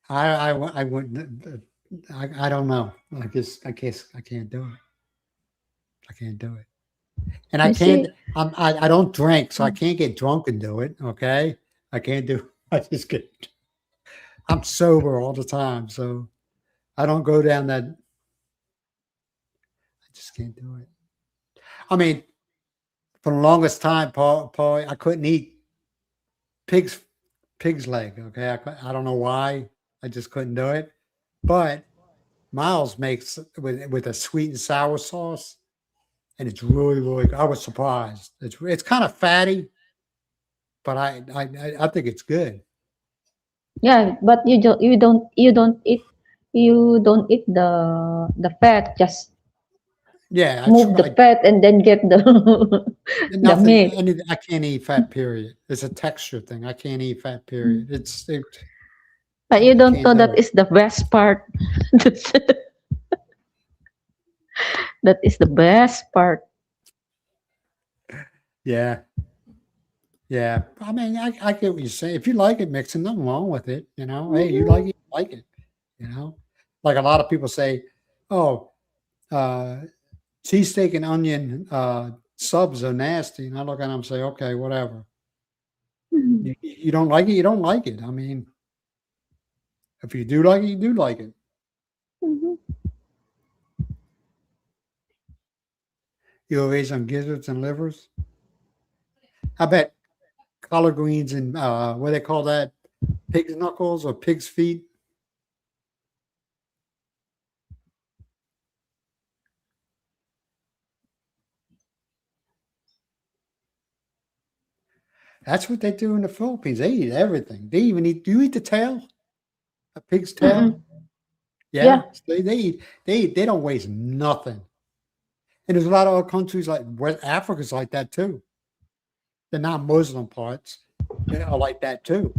I wouldn't. I don't know. I guess I can't do it. I can't do it. And I You can't. see? I don't drink, so I can't get drunk and do it. Okay, I can't do. I just get. I'm sober all the time, so I don't go down that. I just can't do it. I mean, for the longest time, Paul, I couldn't eat pig's pig's leg. Okay, I don't know why. I just couldn't do it. But Miles makes with a sweet and sour sauce, and it's really really. I was surprised. It's kind of fatty, but I think it's good. Yeah, but you don't eat the fat. Just Yeah, I move the tried. fat and then get the the Nothing. meat. I can't eat fat. Period. It's a texture thing. I can't eat fat. Period. But you I don't can't know do that it. is the best part. That's, that is the best part. Yeah, yeah. I mean, I get what you're saying. If you like it, mixing nothing wrong with it. You know, hey, you like Mhm. it, you like it. You know, like a lot of people say, oh, uh, cheesesteak and onion subs are nasty, and I look at them and say, okay, whatever. Mhm. You don't like it, you don't like it. I mean, if you do like it, you do like it. Mhm. You raise on gizzards and livers. I bet collard greens and what do they call that? Pig's knuckles or pig's feet. That's what they do in the Philippines. They eat everything. They even eat. Do you eat the tail? A pig's tail? Mm-mm. Yeah. Yeah. They don't waste nothing. And there's a lot of other countries like West Africa's like that too. The non-Muslim parts are like that too.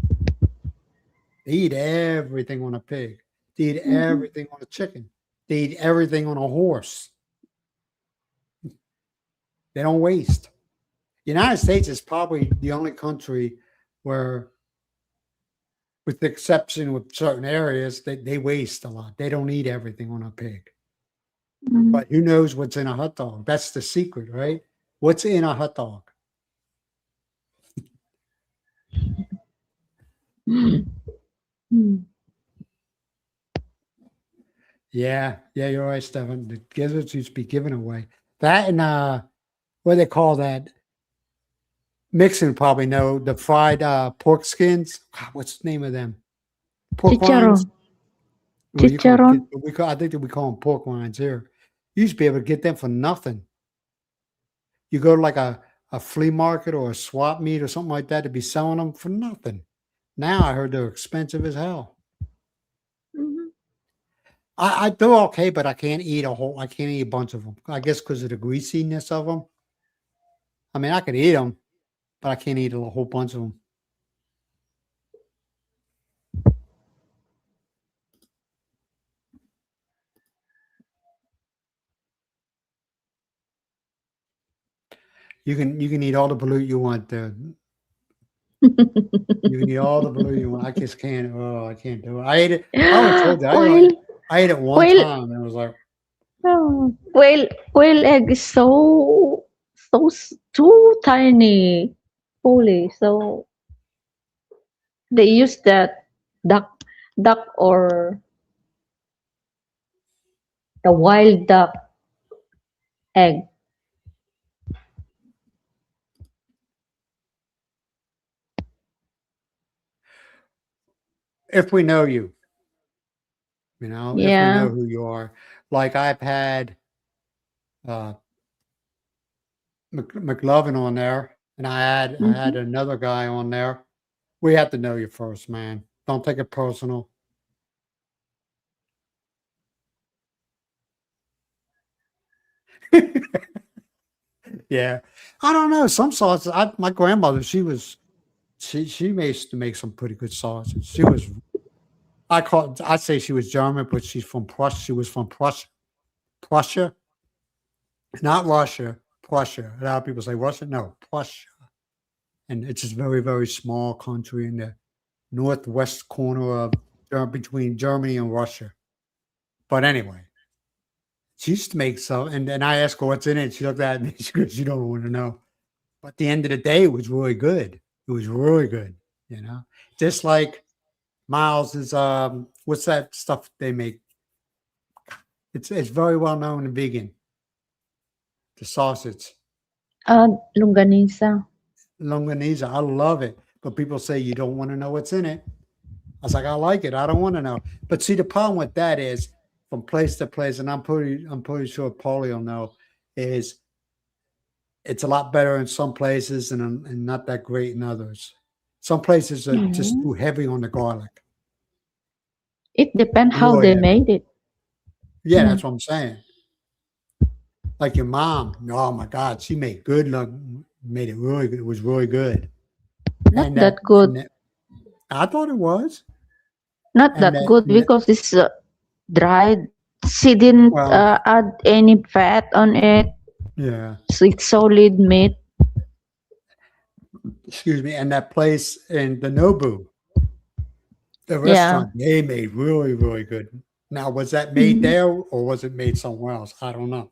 They eat everything on a pig. They eat Mhm. everything on a chicken. They eat everything on a horse. They don't waste. The United States is probably the only country where, with the exception with certain areas, they waste a lot. They don't eat everything on a pig. Mhm. But who knows what's in a hot dog? That's the secret, right? What's in a hot dog? Mm. Yeah, yeah, you're right, Stefan. The gizzards used to be given away. That and what do they call that? Mixing probably know the fried pork skins. God, what's the name of them? Pork rinds. Chicharon. Well, you call Chicharon. we call I think that we call them pork rinds here. You used to be able to get them for nothing. You go to like a flea market or a swap meet or something like that to be selling them for nothing. Now I heard they're expensive as hell. Mhm. I they're okay, but I can't eat a whole. I can't eat a bunch of them. I guess because of the greasiness of them. I mean, I could eat them, but I can't eat a whole bunch of them. You can eat all the balut you want. You can eat all the balut you want. I just can't. Oh, I can't do it. I ate it. I already told you. Quail, I ate it one quail, time and it was like, oh, quail egg is too tiny, fully. So they use that duck, duck or the wild duck egg. if we know you, if we know Yeah. who you are. Like I've had uh, McLovin on there, and I had Hmm. another guy on there. We have to know you first, man. Don't take it personal. Yeah, I don't know. Some sauces. My grandmother, she used to make some pretty good sauces. She was. I'd say she was German, but she's from Prussia. She was from Prussia, not Russia. Prussia. A lot of people say Russia. No, Prussia, and it's just very very small country in the northwest corner of between Germany and Russia. But anyway, she used to make some, and then I asked her what's in it. She looked at me. She goes, "You don't want to know." But at the end of the day, it was really good. It was really good. You know, just like Miles is. What's that stuff they make? It's very well known in vegan. The sausage, Longanisa. longanisa. I love it, but people say you don't want to know what's in it. I was like, I like it. I don't want to know. But see, the problem with that is from place to place, and I'm pretty sure Paulie will know, is it's a lot better in some places and not that great in others. Some places are just Mhm. too heavy on the garlic. It depends how Really they heavy. made it. Yeah, Mm. that's what I'm saying. Like your mom, oh my God, she made good luck, made it really good. It was really good. Not And that that, good. and that I thought it was. Not And that that, good and that because it's dried. She didn't well, add any fat on it. yeah, So it's solid meat. excuse me. And that place in the Nobu, the Yeah. restaurant, they made really, really good. Now, was that made Mhm. there or was it made somewhere else? I don't know.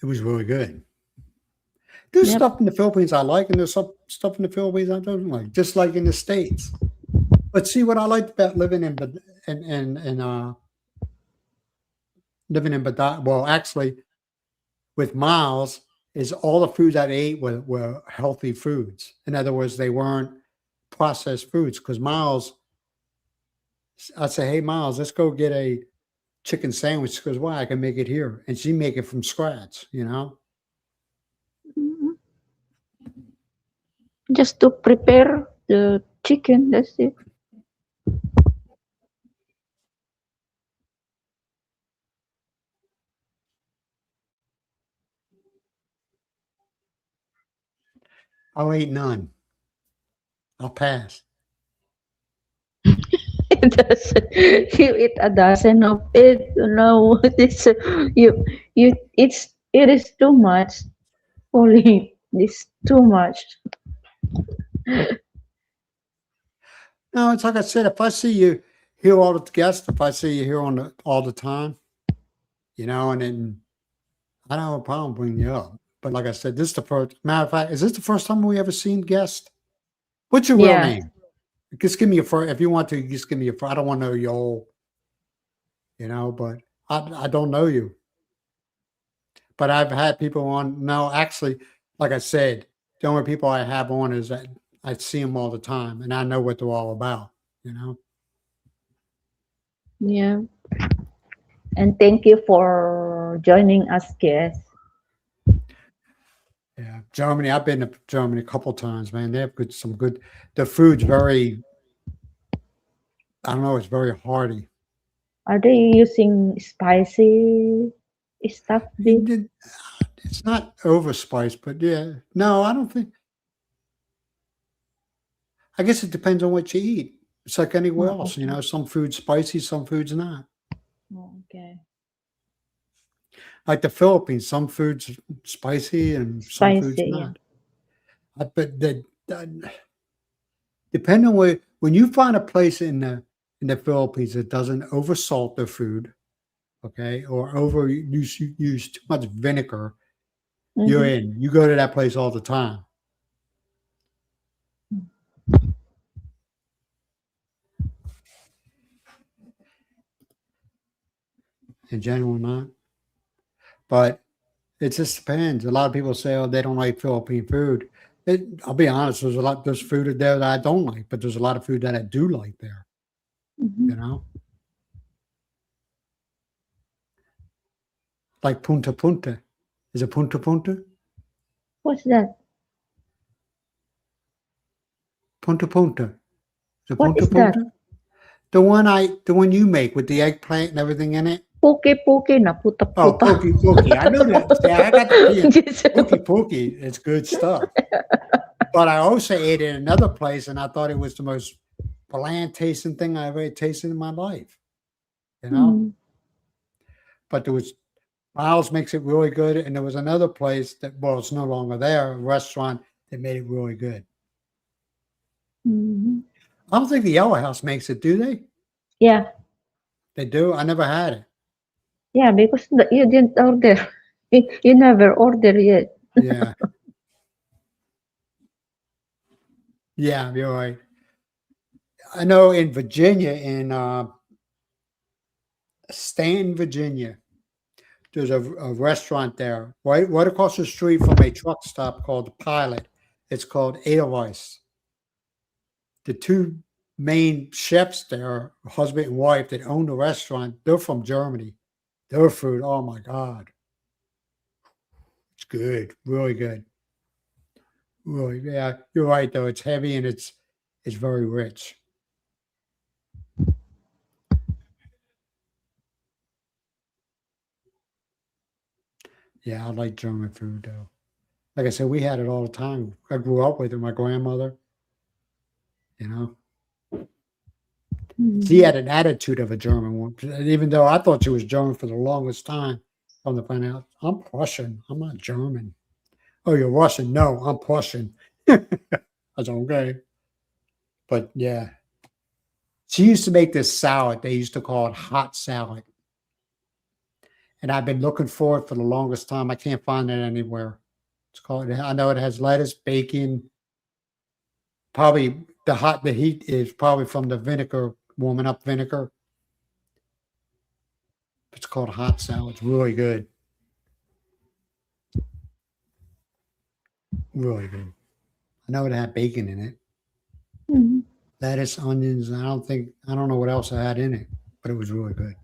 It was really good. There's Yep. stuff in the Philippines I like, and there's some stuff in the Philippines I don't like, just like in the States. But see, what I liked about in living in Badai, well, actually, with Miles, is all the foods I ate were healthy foods. In other words, they weren't processed foods. Because Miles, I say, hey, Miles, let's go get a chicken sandwich. She goes, why? I can make it here. And she make it from scratch. Mhm. Just to prepare the chicken. That's it. I'll eat none. I'll pass. That's, you eat a dozen of it. No, it's it is too much. Holy, it's too much. No, it's like I said, if I see you here all the guests, if I see you here all the time, and then I don't have a problem bringing you up. But like I said, this is the first matter of fact, is this the first time we ever seen guest? What's your real Yeah. name? Just give me your first if you want to, just give me your I don't want to know your whole, but I don't know you. But I've had people on. No, actually, like I said, the only people I have on is that I see them all the time, and I know what they're all about. You know. Yeah. And thank you for joining us, guest. Yeah, Germany. I've been to Germany a couple times, man. They have some good. The food's very. I don't know. It's very hearty. Are they using spicy stuff beef? It's not over spiced, but yeah. No, I don't think. I guess it depends on what you eat. It's like anywhere Oh, else. okay. Some food's spicy, some food's not. Oh, okay. Like the Philippines, some food's spicy and some food's Spicy, yeah. not. But depending on when you find a place in the Philippines that doesn't oversalt their food, okay, or use too much vinegar, you're Mm-hmm. in. You go to that place all the time. In general, not. But it just depends. A lot of people say, "Oh, they don't like Philippine food." I'll be honest. There's food there that I don't like, but there's a lot of food that I do like there. Mm-hmm. You know, like punta punta. Is it punta punta? What's that? Punta punta. Is it What punta is that? punta? The one you make with the eggplant and everything in it. Poke poke na puta Oh, puta. pokey pokey. I know that. See, I got the P. Yes. Pokey pokey. It's good stuff. But I also ate it in another place, and I thought it was the most bland tasting thing I ever tasted in my life. You know, Mm, but there was Miles makes it really good, and there was another place it's no longer there, a restaurant that made it really good. mhm. I don't think the Yellow House makes it, do they? Yeah, They do. I never had it. yeah, because you didn't order. You never order yet. Yeah, yeah, you're right. I know in Virginia, in Stanton, Virginia, there's a restaurant there, right across the street from a truck stop called the Pilot. It's called Edelweiss. The two main chefs there, husband and wife that own the restaurant, they're from Germany. Their food, oh my God, it's good, really good. Really, yeah, you're right though. It's heavy and it's very rich. Yeah, I like German food though. Like I said, we had it all the time. I grew up with it. My grandmother, you know. She Mhm. had an attitude of a German one, even though I thought she was German for the longest time. Come to find out, I'm Prussian. I'm not German. Oh, you're Russian? No, I'm Prussian. That's okay. But yeah, she used to make this salad. They used to call it hot salad. And I've been looking for it for the longest time. I can't find it anywhere. It's called, I know it has lettuce, bacon. Probably the heat is probably from the vinegar, warming up vinegar. It's called hot salad. It's really good. Really good. I know it had bacon in it, Mhm. lettuce, onions. I don't know what else I had in it, but it was really good.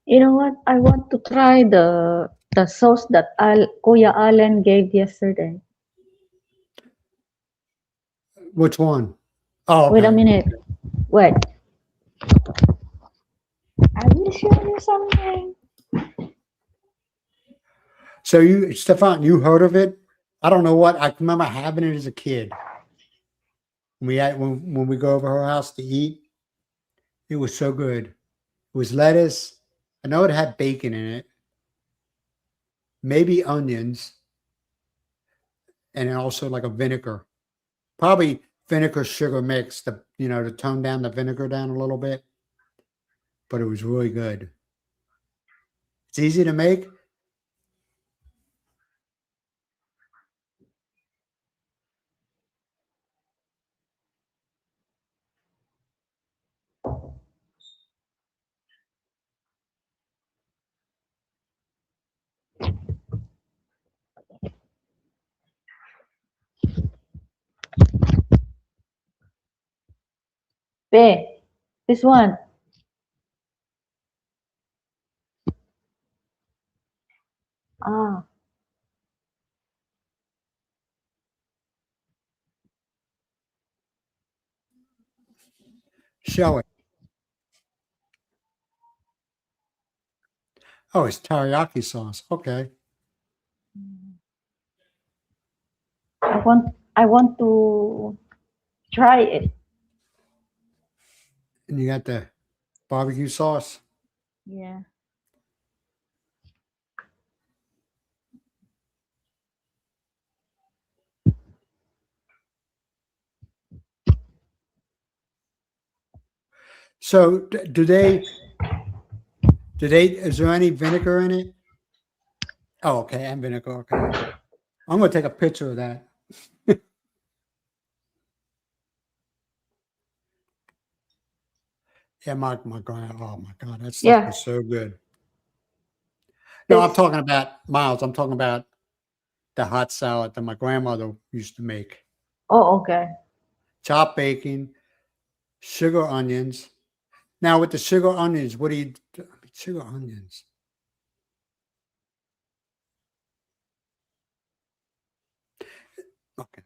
You know what? I want to try the sauce that Kuya Allen gave yesterday. Which one? Oh, Wait a okay. minute. Wait. I will show you something. So Stefan, you heard of it? I don't know what. I remember having it as a kid. When we go over her house to eat, it was so good. It was lettuce. I know it had bacon in it, maybe onions, and then also like a vinegar. Probably vinegar sugar mix to tone down the vinegar down a little bit. But it was really good. It's easy to make. Pe, this one. Ah, Show it. Oh, it's teriyaki sauce. Okay. I want to try it. And you got the barbecue sauce. Yeah. So is there any vinegar in it? Oh, okay. And vinegar. Okay. I'm going to take a picture of that. Yeah, my God. Oh my God. That stuff Yeah. was so good. No, I'm This. talking about Miles. I'm talking about the hot salad that my grandmother used to make. Oh, okay. Chopped bacon, sugar onions. Now with the sugar onions, what do you sugar onions? Okay.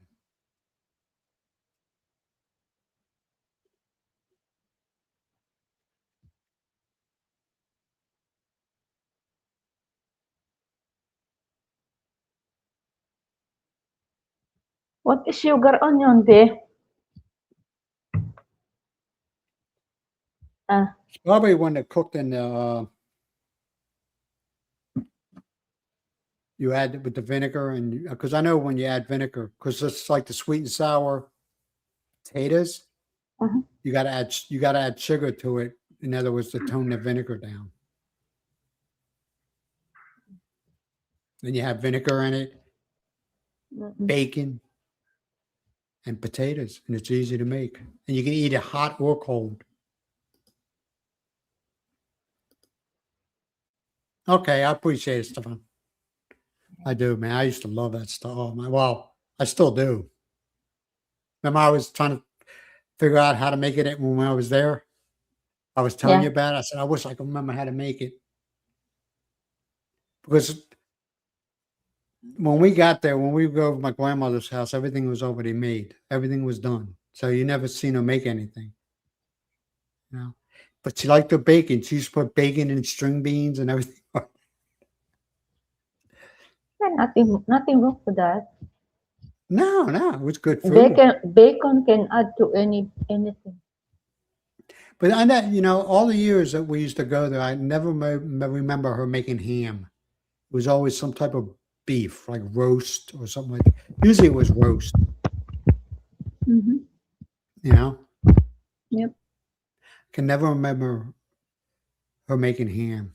What is sugar onion, Pe? Ah, It's probably when they're cooked in the you add it with the vinegar and because I know when you add vinegar, because it's like the sweet and sour potatoes, uh-huh. you gotta add sugar to it. In other words, to tone the vinegar down. Then you have vinegar in it, Mm-mm. bacon, and potatoes, and it's easy to make. And you can eat it hot or cold. Okay, I appreciate it, Stefan. I do, man. I used to love that stuff. Oh, man. Well, I still do. Remember, I was trying to figure out how to make it when I was there. I was telling you Yeah. about it. I said, I wish I could remember how to make it because when we got there, when we go to my grandmother's house, everything was already made. Everything was done. So you never seen her make anything, you know. But she liked the bacon. She used to put bacon and string beans and everything. Yeah, nothing wrong with that. No, it was good food. Bacon can add to anything. But I know, all the years that we used to go there, I never remember her making ham. It was always some type of beef, like roast or something like that. Usually it was roast, Mm-hmm. you know. Yep. Can never remember her making ham.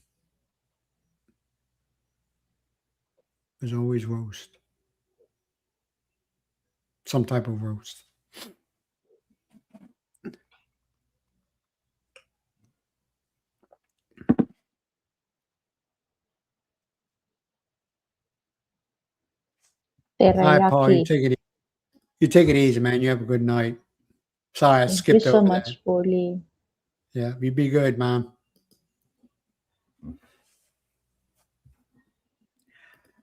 It was always roast, some type of roast. All right, Paul, Teriyaki. you take it easy, man. You have a good night. Sorry, I Thank you skipped so over much, that. Polly. Yeah, you be good, man.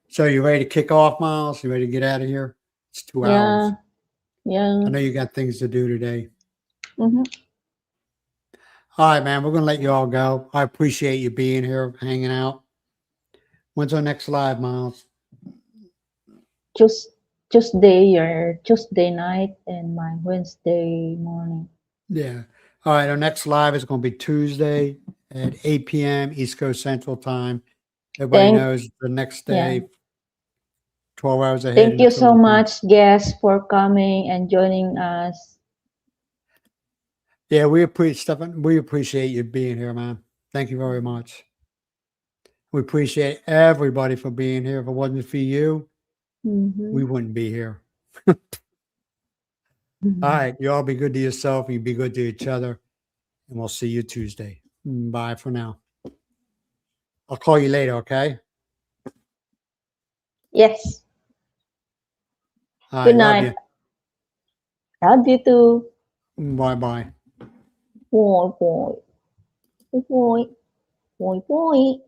So you ready to kick off, Miles? You ready to get out of here? It's 2 hours. Yeah. Yeah. I know you got things to do today. Mm-hmm. All right, man. We're gonna let you all go. I appreciate you being here, hanging out. When's our next live, Miles? Just Tuesday, your Tuesday night, and my Wednesday morning. Yeah. All right. Our next live is going to be Tuesday at 8 p.m. East Coast Central Time. Everybody Thank knows the next yeah. day, 12 hours ahead Thank in the you so Philippines. much, guests, for coming and joining us. Yeah, we appreciate Stefan. We appreciate you being here, man. Thank you very much. We appreciate everybody for being here. If it wasn't for you, Mm-hmm. we wouldn't be here. All right. You all be good to yourself. You be good to each other. And we'll see you Tuesday. Bye for now. I'll call you later, okay? Yes. All right. Good Love night. you. Love you too. Bye bye. Boy, boy, boy, boy, boy, boy.